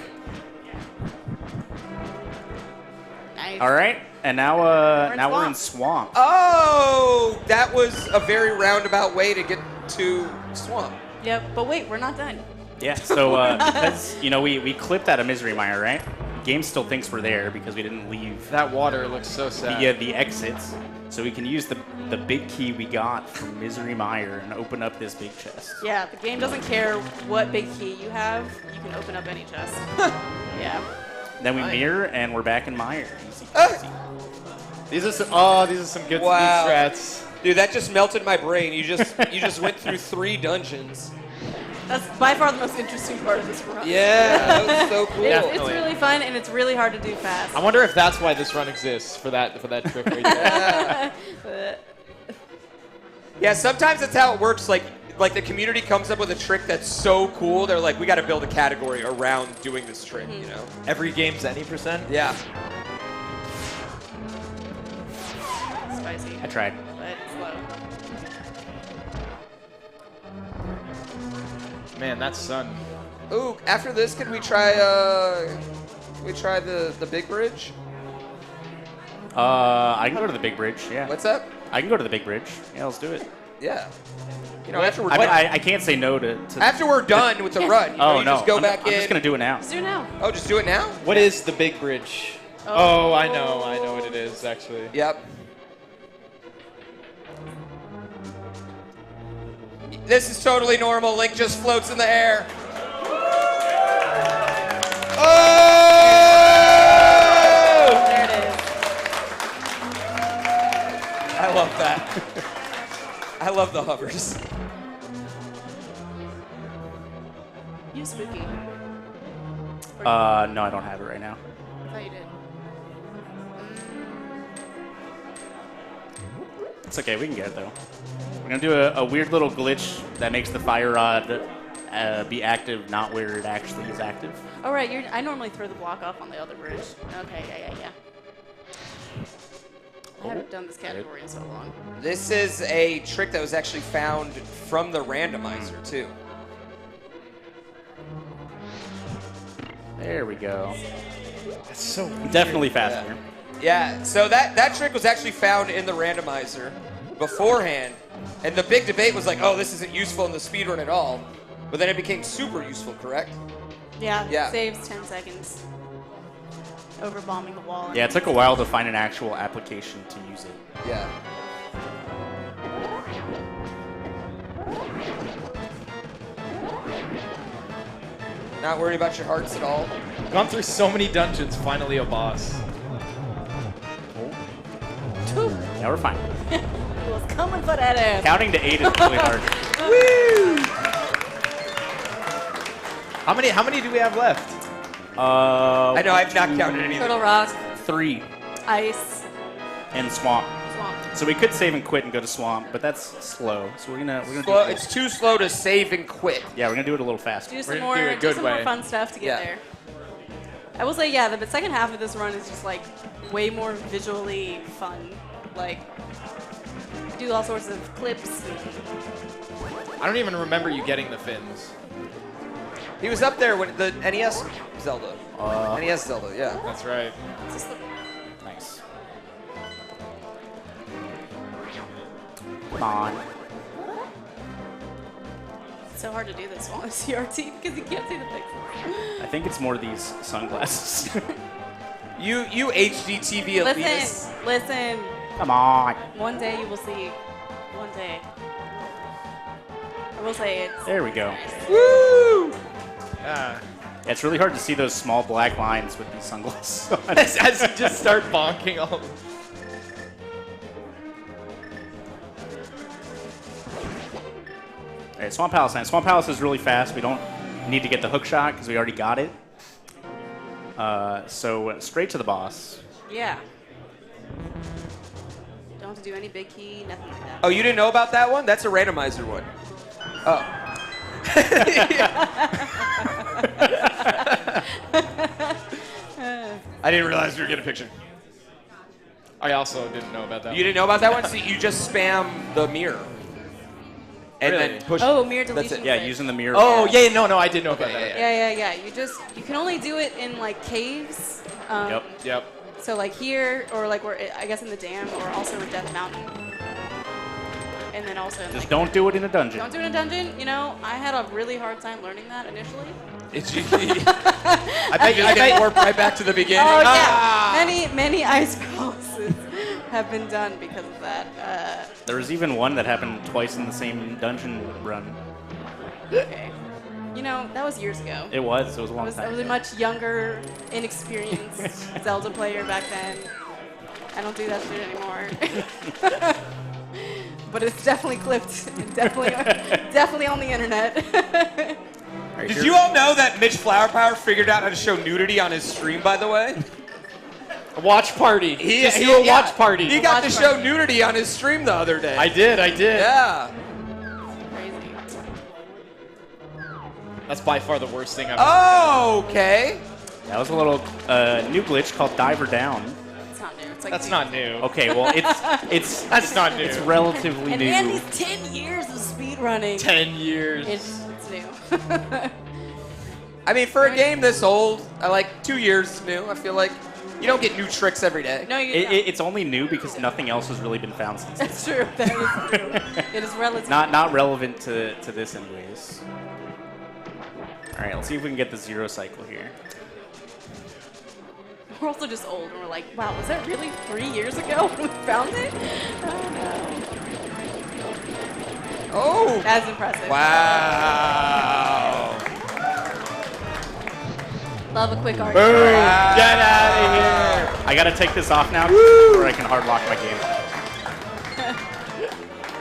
Nice. All right, and now we're in Swamp. Oh, that was a very roundabout way to get to Swamp. Yep, but wait, we're not done. Yeah, so because you know we clipped out of Misery Mire, right? Game still thinks we're there because we didn't leave That water looks so sad. the exits, so we can use the big key we got from Misery Mire and open up this big chest. Yeah, the game doesn't care what big key you have. You can open up any chest. Yeah. Then we mirror and we're back in Mire. Easy Ah. peasy. These are some good Wow. speed strats. Dude, that just melted my brain. You just went through 3 dungeons. That's by far the most interesting part of this run. Yeah, that was so cool. It's really fun and it's really hard to do fast. I wonder if that's why this run exists for that trick right there. Yeah, sometimes that's how it works. Like the community comes up with a trick that's so cool. They're like, we got to build a category around doing this trick. You know? Every game's any percent. Yeah. Spicy, I tried. but slow. Man, that's sun. Ooh, after this, could we try? The big bridge? I can go to the big bridge. Yeah. What's up? I can go to the big bridge. Yeah, let's do it. Yeah. You know, after we're I mean, done, I can't say no to after we're done with the run, you know, oh you no, just go I'm, back I'm in. just gonna do it now. Let's do it now. Oh, just do it now? What is the big bridge? Oh, I know what it is actually. Yep. This is totally normal. Link just floats in the air. Oh! There it is. I love that. I love the hovers. You spooky. No, I don't have it right now. I thought you did. It's okay, we can get it though. We're gonna do a weird little glitch that makes the fire rod be active not where it actually is active. Oh, right. I normally throw the block off on the other bridge. Okay, yeah. I haven't done this category in so long. This is a trick that was actually found from the randomizer, too. There we go. That's so weird. Definitely faster. Yeah, so that trick was actually found in the randomizer beforehand. And the big debate was like, oh, this isn't useful in the speedrun at all. But then it became super useful, correct? Yeah. Saves 10 seconds. Over bombing the wall. Yeah, it took a while to find an actual application to use it. Yeah. Not worried about your hearts at all? Gone through so many dungeons, finally a boss. Yeah, we're fine. He was coming for that ass. Counting to 8 is really hard. Woo! How many do we have left? I know, I've not counted any of them. Turtle Rock, 3 Ice, and Swamp. Swamp. So we could save and quit and go to Swamp, but that's slow. So we're gonna do Well, it. it's too slow to save and quit. Yeah, we're gonna do it a little faster. Do some gonna more, do it a do good some more way. fun stuff to get Yeah. there. I will say, yeah, the second half of this run is just like way more visually fun. Like, do all sorts of clips. I don't even remember you getting the fins. He was up there when the NES Zelda. NES Zelda, yeah. That's right. It's just Nice. Come on. it's so hard to do this while on CRT because you can't see the pixels. I think it's more these sunglasses. You HDTV elitists. Listen. Come on. One day you will see. One day. I will say it's. There we go. nice. Woo! Yeah, it's really hard to see those small black lines with these sunglasses on. As you just start bonking all. All right, Swamp Palace. Swamp Palace is really fast. We don't need to get the hook shot because we already got it. So straight to the boss. Yeah. Don't have to do any big key, nothing like that. Oh, you didn't know about that one? That's a randomizer one. Oh. I didn't realize we were getting a picture. I also didn't know about that. You didn't know about that one? So you just spam the mirror. And Really? then push. Oh, mirror That's deletion. it. Yeah, click. using the mirror. Oh, yeah, no, I did know about Okay, that. Yeah. You can only do it in like caves. Yep. Yep. So like here, or like where I guess in the dam, or also in Death Mountain. And then also in Just like, don't do it in a dungeon. don't do it in a dungeon. You know, I had a really hard time learning that initially. It's I bet you get warped right back to the beginning. Oh Ah! yeah, many ice palaces have been done because of that. There was even one that happened twice in the same dungeon run. Okay, you know that was years ago. It was a I long was time a ago. much younger, inexperienced Zelda player back then. I don't do that shit anymore. But it's definitely clipped, and definitely on the internet. All right, Did here- you all know that Mitch Flowerpower figured out how to show nudity on his stream, by the way? A watch party. Just do a yeah. watch party. He got to Watch show party. nudity on his stream the other day. I did. Yeah. Crazy. That's by far the worst thing I've Oh, okay. That was a little new glitch called Diver Down. It's not new. It's like That's not new. Okay, well it's That's not new. it's relatively And new. Andy's 10 years of speedrunning. 10 years. It's new. I mean, for a game this old, I like 2 years new. I feel like you don't get new tricks every day. No, you don't. It's only new because nothing else has really been found since. That's true. That is true. It is relative. Not relevant to this anyways. All right, let's see if we can get the 0 cycle here. We're also just old, and we're like, wow, was that really 3 years ago when we found it? Oh, no. Oh. That's impressive. Wow. Love a quick art. Boom. Get out of here. I gotta take this off now before I can hard lock my game.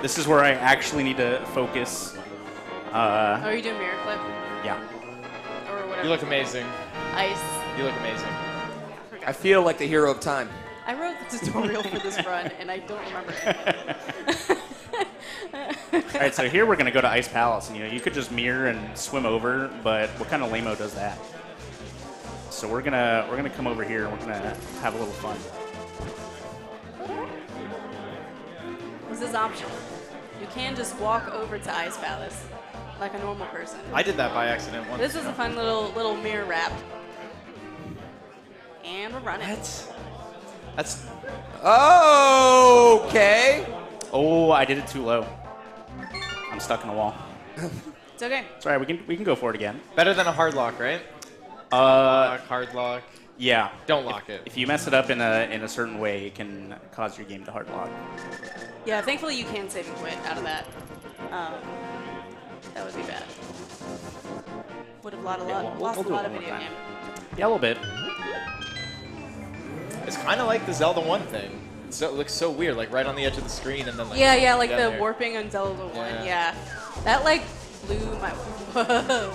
This is where I actually need to focus. Are you doing mirror flip? Yeah. Or whatever. You look amazing. Ice. You look amazing. I feel like the hero of time. I wrote the tutorial for this run, and I don't remember it. All right, so here we're gonna go to Ice Palace, and you could just mirror and swim over, but what kind of lame-o does that? So we're gonna come over here and we're gonna have a little fun. This is optional. You can just walk over to Ice Palace like a normal person. I did that by accident once. This is a fun little mirror wrap. And we're running. That's Okay. Oh, I did it too low. I'm stuck in a wall. It's okay. It's all right. We can go for it again. better than a hard lock, right? Hard lock. Yeah. Don't lock it. If you mess it up in a certain way, it can cause your game to hard lock. Yeah, thankfully you can save and quit out of that. That would be bad. Would have lost we'll a do lot it of one more video time. game. Yeah, a little bit. It's kind of like the Zelda 1 thing. It looks so weird, like right on the edge of the screen, and then like Yeah, like down the there. warping on Zelda 1. Yeah. Yeah. That like blew my whoa.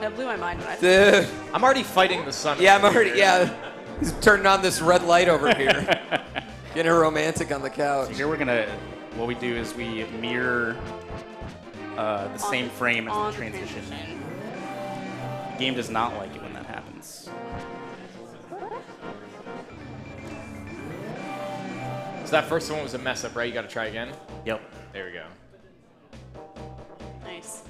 That blew my mind when I Dude. I'm already fighting the sun. Yeah, I'm over already. here. Yeah, he's turning on this red light over here. Getting her romantic on the couch. So here what we do is we mirror the same frame as on the transition. The game does not like it when that happens. So that first one was a mess up, right? You got to try again. Yep. There we go. Nice.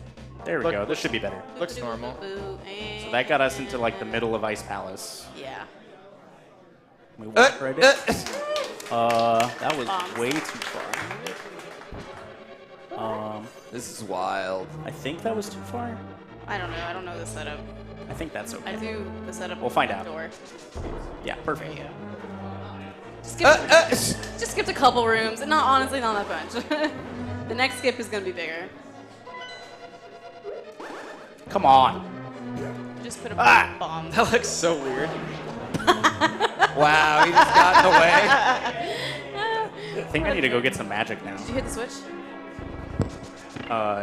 There we Look- go. This should be better. Looks normal. So that got us into like the middle of Ice Palace. Yeah. We walked right in. That was way too far. This is wild. I think that was too far. I don't know. I don't know the setup. I think that's okay. I do the setup. We'll find with out. the door. Yeah, There perfect. you go. Just skipped a couple rooms, and honestly not that bunch. The next skip is gonna be bigger. Come on. Just put a bomb. That looks so weird. Wow, he just got in the way. I think I need to go get some magic now. Did you hit the switch?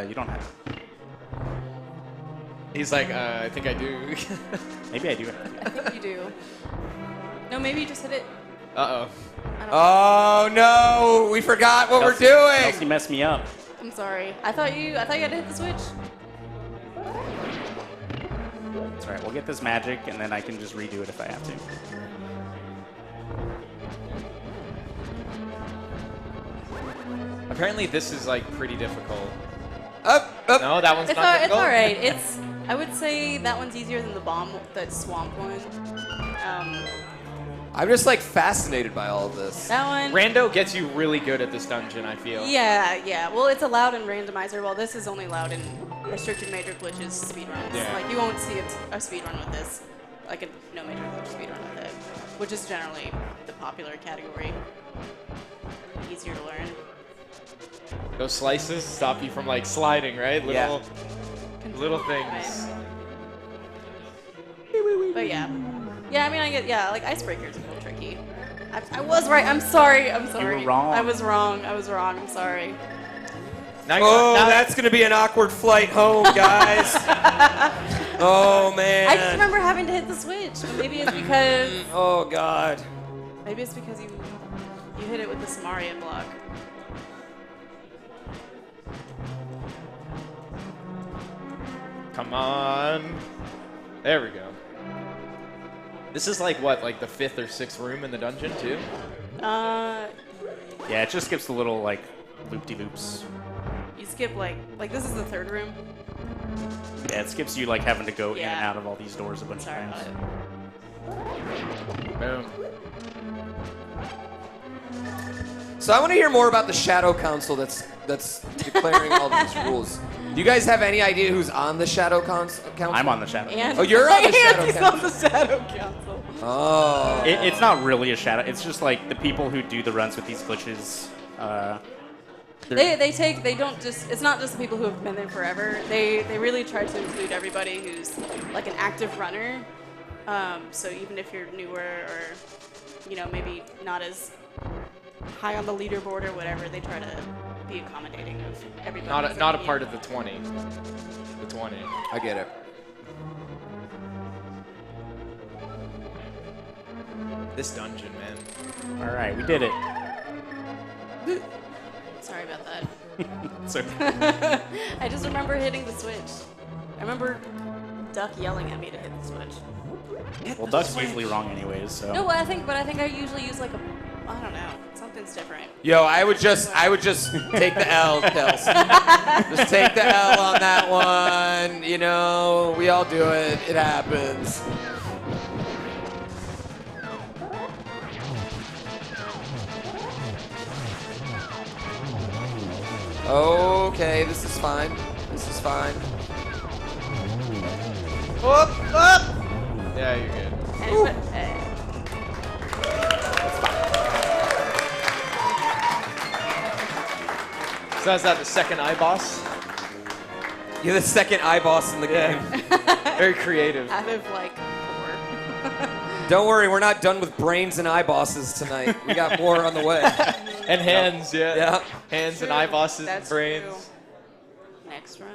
You don't have it. He's like, I think I do. Maybe I do. I think you do. No, maybe you just hit it. Uh-oh. Oh no, we forgot what we're Kelsey doing. messed me up. I'm sorry. I thought you had to hit the switch. It's all right. We'll get this magic, and then I can just redo it if I have to. Apparently this is like pretty difficult. Up. No, that one's It's not all, difficult. it's all right. I would say that one's easier than the swamp one. I'm just like fascinated by all of this. That one. Rando gets you really good at this dungeon, I feel. Yeah. Well, it's allowed in randomizer, while this is only allowed in restricted major glitches speedruns. Yeah. Like, you won't see a speedrun with this. Like, a no major glitch speedrun with it. Which is generally the popular category. Easier to learn. Those slices stop you from like sliding, right? Little, Yeah. little things. But yeah. Yeah, I mean, like, icebreakers are a little tricky. I was right. I'm sorry. You were wrong. I was wrong. I'm sorry. Now Oh, now that's gonna be an awkward flight home, guys. Oh man. I just remember having to hit the switch. But maybe it's because Oh god. you hit it with the Samaria block. Come on. There we go. This is like what, like the 5th or 6th room in the dungeon too? Yeah, it just skips the little like loop-de-loops. You skip like this is the 3rd room. Yeah, it skips you like having to go in and Yeah. out of all these doors a bunch Sorry of about times. it. Boom. So I want to hear more about the Shadow Council that's declaring all these rules. Do you guys have any idea who's on the Shadow Council? I'm on the shadow. And Oh, you're on the Shadow Andy's Council. on the Shadow Council. Oh. It's not really a shadow. It's just like the people who do the runs with these glitches. It's not just the people who have been there forever. They really try to include everybody who's like an active runner. So even if you're newer or maybe not as high on the leaderboard or whatever, they try to be accommodating of everybody. Not a part of the 20. The 20. I get it. This dungeon, man. All right, we did it. So I just remember hitting the switch. I remember Duck yelling at me to hit the switch. well, Duck's usually wrong anyways. So No, I think I usually use like a, I don't know, something's different. Yo, I would just take the L, Kels. Just take the L on that one. You know, we all do it. It happens. Okay, this is fine. This is fine. Up, up. Yeah, you're good. So is that the second iBoss? You're the second iBoss in the game. Very creative. Out of like 4. Don't worry, we're not done with brains and iBosses tonight. We got more on the way. And hands, yeah. Yeah. Hands and True. iBosses and That's brains. true. Next run.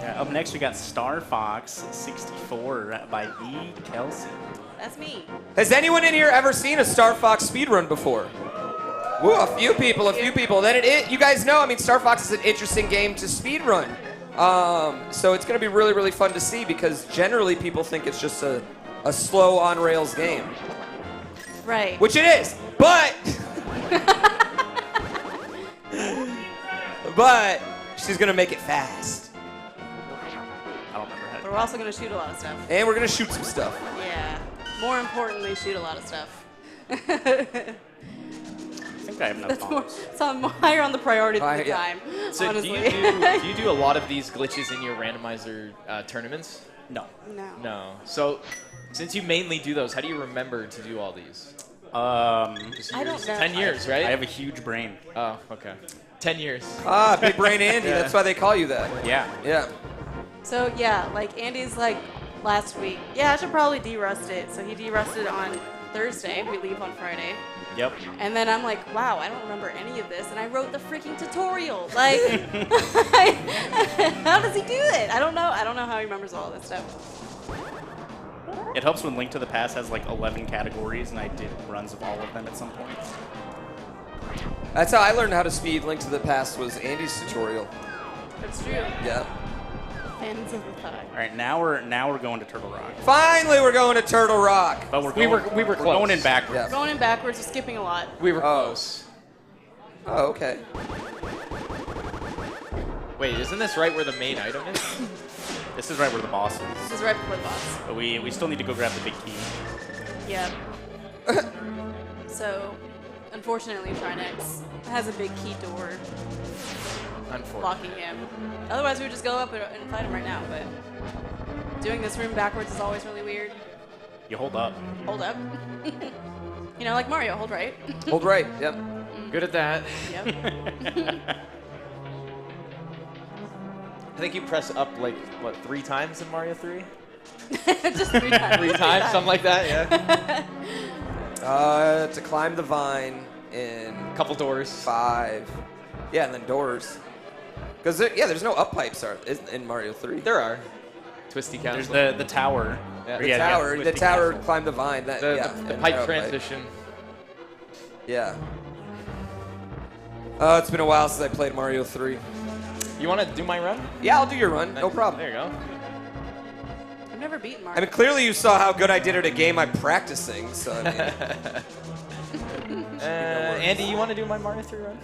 yeah, up next we got Star Fox 64 by E. Kelsey. That's me. Has anyone in here ever seen a Star Fox speedrun before? Woo, a few people. Then you guys know, I mean, Star Fox is an interesting game to speedrun. So it's going to be really, really fun to see because generally people think it's just a slow on-rails game. Right. Which it is, but... but she's going to make it fast. I don't remember how. But we're also going to shoot a lot of stuff. And we're going to shoot some stuff. Yeah. More importantly, shoot a lot of stuff. I think I have enough That's more, bombs. it's on higher on the priority than the Yeah. time, So honestly. do you do a lot of these glitches in your randomizer tournaments? No. No. No. So since you mainly do those, how do you remember to do all these? I don't know. 10 years, right? I have a huge brain. Oh, okay. 10 years. Ah, Big Brain Andy. That's why they call you that. Yeah. Yeah. So yeah, like Andy's like last week. Yeah, I should probably de-rust it. So he de-rusted on Thursday. We leave on Friday. Yep. And then I'm like, wow, I don't remember any of this. And I wrote the freaking tutorial. Like, how does he do it? I don't know. I don't know how he remembers all this stuff. It helps when Link to the Past has like 11 categories, and I did runs of all of them at some point. That's how I learned how to speed Link to the Past was Andy's tutorial. It's true. Yeah. Fans of the thigh. All right, now we're going to Turtle Rock, Finally, we're going to Turtle Rock. but we're We going, were we're going close. in backwards. Yeah. Going in backwards, we're skipping a lot. We were close. Oh, okay. Wait, isn't this right where the main item is? This is right where the boss is, This is right before the boss. but we still need to go grab the big key. Yeah. So, unfortunately, Trinex has a big key door Unfortunately. blocking him. Otherwise, we would just go up and fight him right now, but doing this room backwards is always really weird. You hold up. Hold up. You know, like Mario, hold right. Hold right. Yep. Good at that. Yep. I think you press up like, what, 3 times in Mario 3? Just 3 times. 3 times, something like that, yeah. To climb the vine in Couple doors. 5. Yeah, and then doors. Because there's no up pipes in Mario 3. There are. Twisty There's council. the tower. Yeah. Or The yeah, Tower. The Twisty tower. Castle. Climb the vine. That. The, Yeah. the and pipe arrow transition. Yeah. It's been a while since I played Mario 3. You want to do my run? Yeah, I'll do your run. No problem. There you go. I've never beaten Mario. I mean, clearly you saw how good I did at a game I'm practicing. So I mean, Andy, you want to do my Mario 3 run?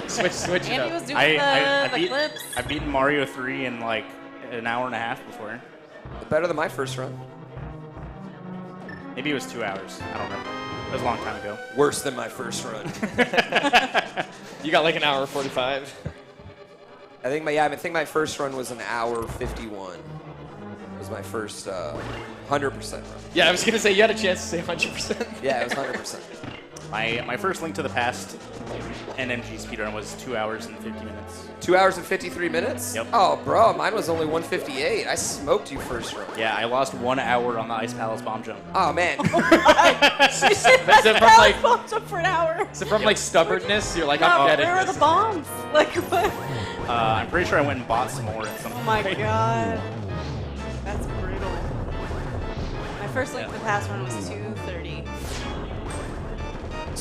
switch it Andy up. was doing the clips. I've beaten Mario 3 in like an hour and a half before. better than my first run. Maybe it was 2 hours. I don't remember. It was a long time ago. Worse than my first run. You got like an hour 45. I think my first run was an hour 51. It was my first 100% run. Yeah, I was gonna say you had a chance to say 100%. Yeah, it was 100%. My first Link to the Past NMG speedrun was 2 hours and 50 minutes. 2 hours and 53 minutes? Yep. Oh, bro, mine was only 158. I smoked you first run. Yeah, I lost 1 hour on the Ice Palace bomb jump. Oh, man. Is it from like bombs up for an hour. is it from like stubbornness? You're like, No, I'm getting where are this. the bombs? Like, what? I'm pretty sure I went and bought some more at some Oh point. my god. That's brutal. My first Link to the Past run was 2:30.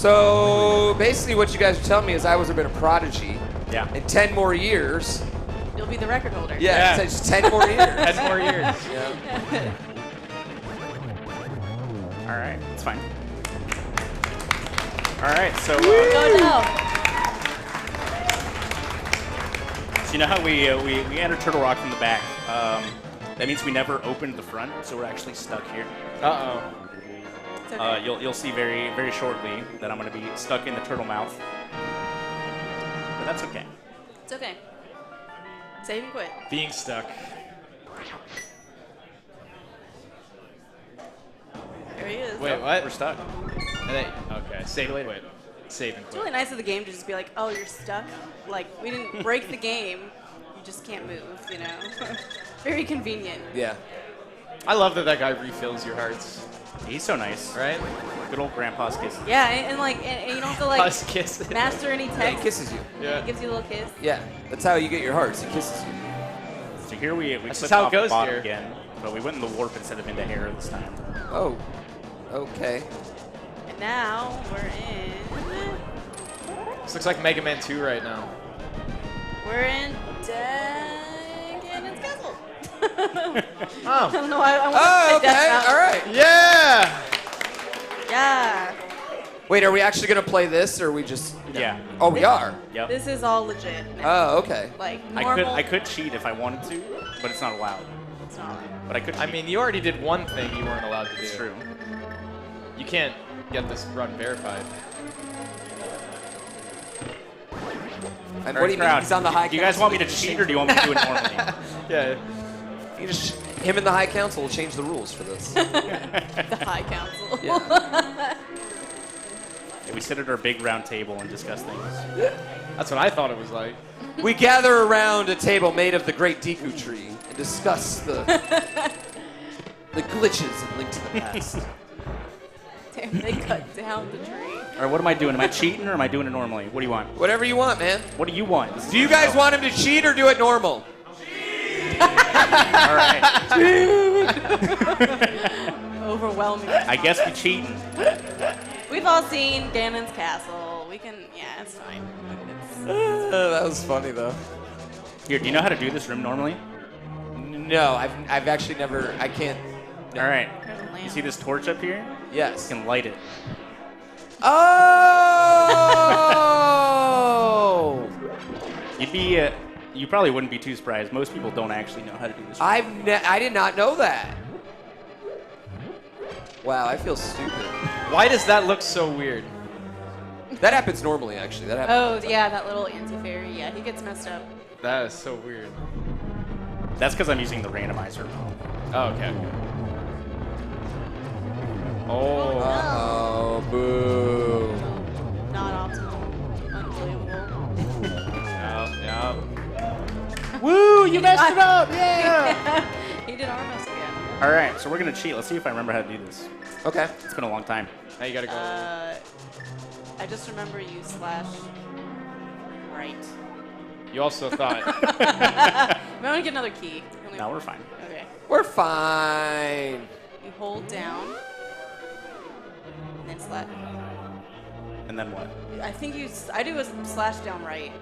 So basically, what you guys are telling me is I was a bit of prodigy. Yeah. In 10 more years. You'll be the record holder. Yeah, it's just 10 more years. 10 more years. Yeah. All right, it's fine. All right, so. Go now. So you know how we enter Turtle Rock from the back. That means we never opened the front, so we're actually stuck here. Uh-oh. It's okay. You'll see very, very shortly that I'm going to be stuck in the turtle mouth. But that's okay. It's okay. Save and quit. Being stuck. There he is. Wait, what? We're stuck. And then, okay, save and quit. Save and It's quit. really nice of the game to just be like, oh, you're stuck. Like, we didn't break the game. You just can't move, you know? Very convenient. Yeah. I love that guy refills your hearts, He's so nice. right? Good old grandpa's kisses. Yeah, and you don't have to, like, Us kiss. master any Yeah, he text. kisses you. Yeah. He gives you a little kiss. Yeah, that's how you get your hearts. He kisses you. So here we That's clipped just how it off goes the bottom here. again, but we went in the warp instead of into air this time. Oh, okay. And now we're in. This looks like Mega Man 2 right now. We're in Ganon's castle. I Oh. don't know. I want Oh, to say okay. Death All right. Yeah! Yeah. Wait, are we actually gonna play this, or are we just? Yeah. Oh, we are. Yep. This is all legit. Now. Oh, okay. Like I normal. could cheat if I wanted to, but it's not allowed. It's not. But I could. I cheat. mean, you already did one thing you weren't allowed to do. It's true. You can't get this run verified. And All what right, do you mean? crowd, He's on the high do you guys want me to council? cheat or do you want me to do it normally? Yeah. You just him and the high council will change the rules for this. The High Council. Yeah. Yeah, we sit at our big round table and discuss things. That's what I thought it was like. We gather around a table made of the great Deku tree and discuss the glitches and Link to the Past. Damn, they cut down the tree. All right, what am I doing? Am I cheating or am I doing it normally? What do you want? Whatever you want, man. What do you want? This is Do you your guys show. want him to cheat or do it normal? All right. Overwhelming. I guess we cheating. We've all seen Ganon's castle. We can, yeah, it's fine. It's, That was funny though. Here, do you know how to do this room normally? No, I've actually never. I can't. No. All right. there's a You lamp. see this torch up here? Yes. You can light it. Oh! You'd be. You probably wouldn't be too surprised. Most people don't actually know how to do this. I did not know that. Wow, I feel stupid. Why does that look so weird? That happens normally, actually. That happens. Oh, yeah, that little anti-fairy. Yeah, he gets messed up. That is so weird. That's because I'm using the randomizer. Oh, okay. Oh. Oh, boo. Not optimal. Unbelievable. Yeah. Woo! You messed it up! Yeah! He did almost again. All right, so we're gonna cheat. Let's see if I remember how to do this. Okay. It's been a long time. Now you gotta go. I just remember you slash right. You also thought. I'm gonna get another key. No, we're fine. Okay. We're fine. You hold down. And then slash. And then what? I think I do a slash down right.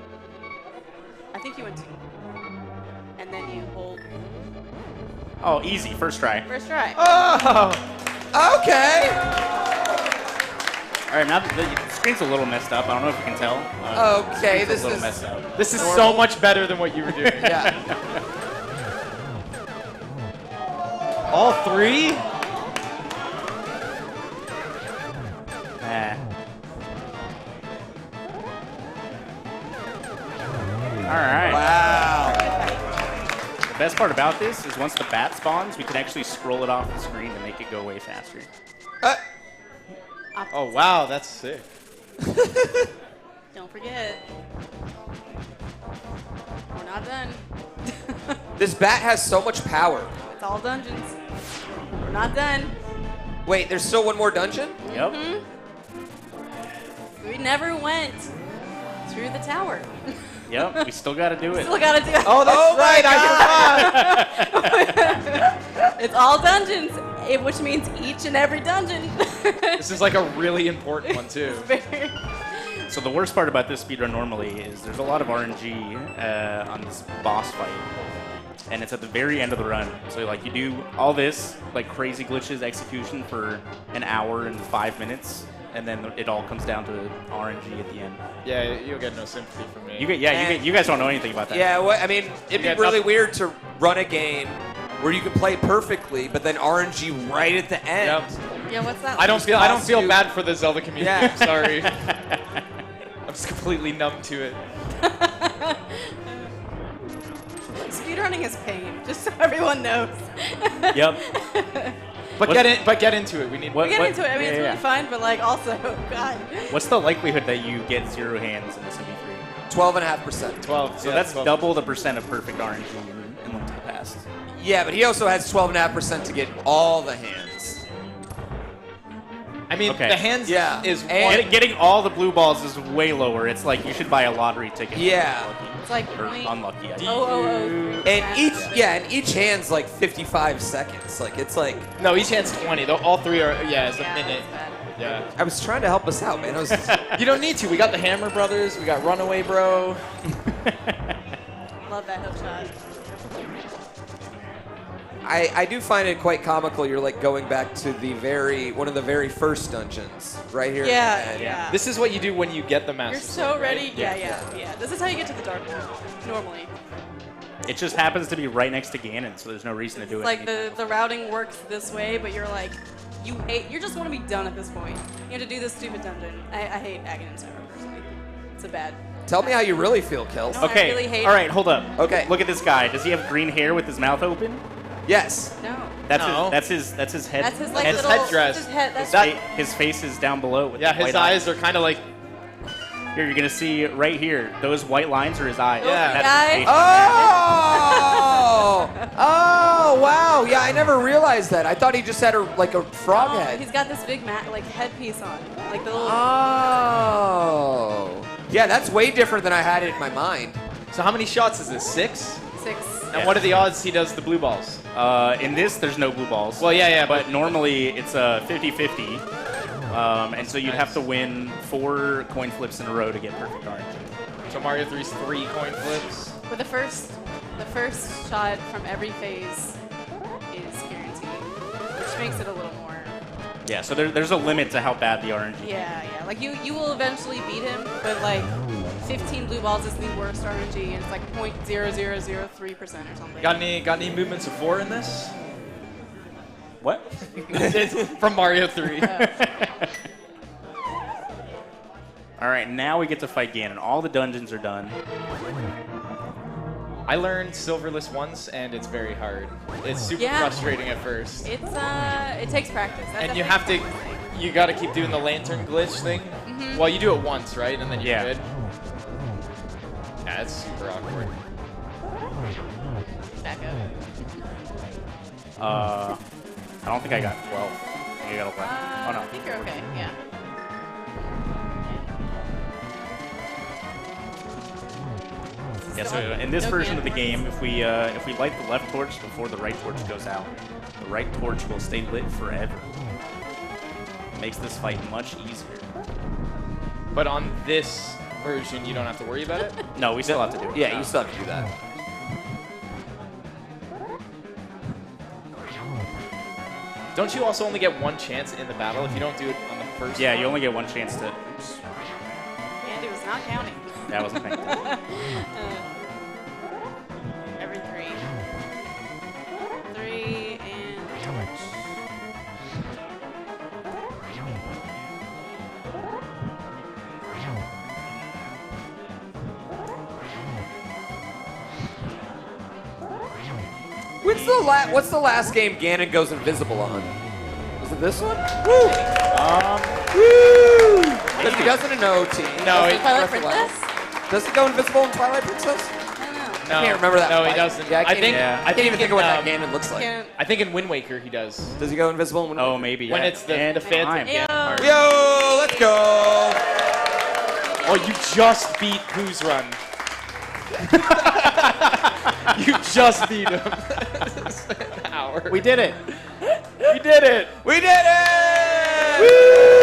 I think you went to. And then you hold. Oh, easy. First try. First try. Oh! Okay. All right, now the screen's a little messed up. I don't know if you can tell. Okay, It's this a little is. messed up. This is so much better than what you were doing. Yeah. All three? All right. Wow. The best part about this is once the bat spawns, we can actually scroll it off the screen to make it go way faster. Oh, wow, that's sick. Don't forget. We're not done. This bat has so much power. It's all dungeons. We're not done. Wait, there's still one more dungeon? Yep. We never went through the tower. Yep. We still got to do it. Still gotta do it. Oh, that's Oh my right. I forgot. It's all dungeons which means each and every dungeon. This is like a really important one too. Very- So the worst part about this speedrun normally is there's a lot of RNG on this boss fight, and it's at the very end of the run. So like you do all this like crazy glitches execution for an hour and 5 minutes, and then it all comes down to RNG at the end. Yeah, you'll get no sympathy from me. You guys don't know anything about that. Yeah, well, I mean, it'd be Yeah, really nothing- weird to run a game where you can play perfectly, but then RNG right at the end. Yep. yeah, what's that? I don't feel cost you- bad for the Zelda community. Yeah. I'm sorry. I'm just completely numb to it. Speedrunning is pain, just so everyone knows. Yep. But What- get into it. We need. What- We get into it. I mean, yeah, it's really yeah. fun, but like also, God. What's the likelihood that you get 0 hands in this MP3? 12.5%. 12. So yeah, that's 12. double the percent of perfect RNG in Link to the Past. Yeah, but he also has 12.5% to get all the hands. I mean, Okay. the hands Yeah. is And- one. Getting all the blue balls is way lower. It's like you should buy a lottery ticket. Yeah. It's like Or point- unlucky. I think. Oh, And each hand's like 55 seconds. Like it's like No, each hand's 20. Though all three are. Yeah, it's a Yeah, minute. that's bad. Yeah. I was trying to help us out, man. I was You don't need to. We got the Hammer Brothers. We got Runaway Bro. Love that hook shot. I do find it quite comical. You're like going back to one of the very first dungeons right here. Yeah, yeah. This is what you do when you get the Master You're Sword, so right? ready. Yeah. This is how you get to the Dark World, normally. It just happens to be right next to Ganon, so there's no reason to do it. Like the routing works this way, but you're like, you just want to be done at this point. You have to do this stupid dungeon. I hate Ganon Server personally. It's a bad. Tell me how you really feel, Kels. No. Okay. I really hate all right, hold up. Okay. Look at this guy. Does he have green hair with his mouth open? Yes. No. That's No. his head. That's his like head- little headdress. That's his head. That's his face is down below. With Yeah, the his white eyes are kind of like. Here, you're gonna see right here. Those white lines are his eyes. Yeah. That's Guys. his face. Oh! Oh, wow. Yeah, I never realized that. I thought he just had like a frog Oh, head. he's got this big like headpiece on, like the little. Oh. Yeah, that's way different than I had it in my mind. So how many shots is this? 6? 6. And what are the odds he does the blue balls? In this, there's no blue balls. Well, yeah, But normally, it's a 50-50. And so you'd have to win 4 coin flips in a row to get perfect RNG. So Mario 3's 3 coin flips. But the first shot from every phase is guaranteed, which makes it a little more. Yeah, so there's a limit to how bad the RNG. Yeah. Like you will eventually beat him, but like 15 blue balls is the worst RNG, and it's like 0.0003% or something. Got any movements of 4 in this? What? From Mario 3. All right, now we get to fight Ganon. All the dungeons are done. I learned Silverless once, and it's very hard. It's super Yeah. frustrating at first. It takes practice. That's And you definitely have to, practice. you got to keep doing the lantern glitch thing. Well, you do it once, right? And then you're Yeah. good. Yeah, it's super awkward. Back up. I don't think I got 12. I think I got 11. Oh, I no. think you're okay. Yeah. Yeah, so in this No version of the Ganon game, if we light the left torch before the right torch goes out, the right torch will stay lit forever. Makes this fight much easier. But on this version, you don't have to worry about it? No, we still have to do it. Yeah, you still have to do that. Don't you also only get one chance in the battle if you don't do it on the first Yeah, one? you only get one chance to. Andy was not counting. That wasn't paying attention. Every 3. 3 and torch. What's the last game Ganon goes invisible on? Was it this one? Woo! Woo! Because he does it in OT. No, it, Twilight Breath of the Wild. Princess? Does he go invisible in Twilight Princess? I don't know. no, I can't remember that. No, he fight. doesn't. Yeah, I think. yeah. I can't even think of what that in, Ganon looks like. Can't. I think in Wind Waker he does. Does he go invisible in Oh, maybe. When yeah. it's the And Phantom. time. Ayo. Yo, let's go! Oh, you just beat Who's Run. You just beat him. An hour. We did it. We did it! We did it! Woo!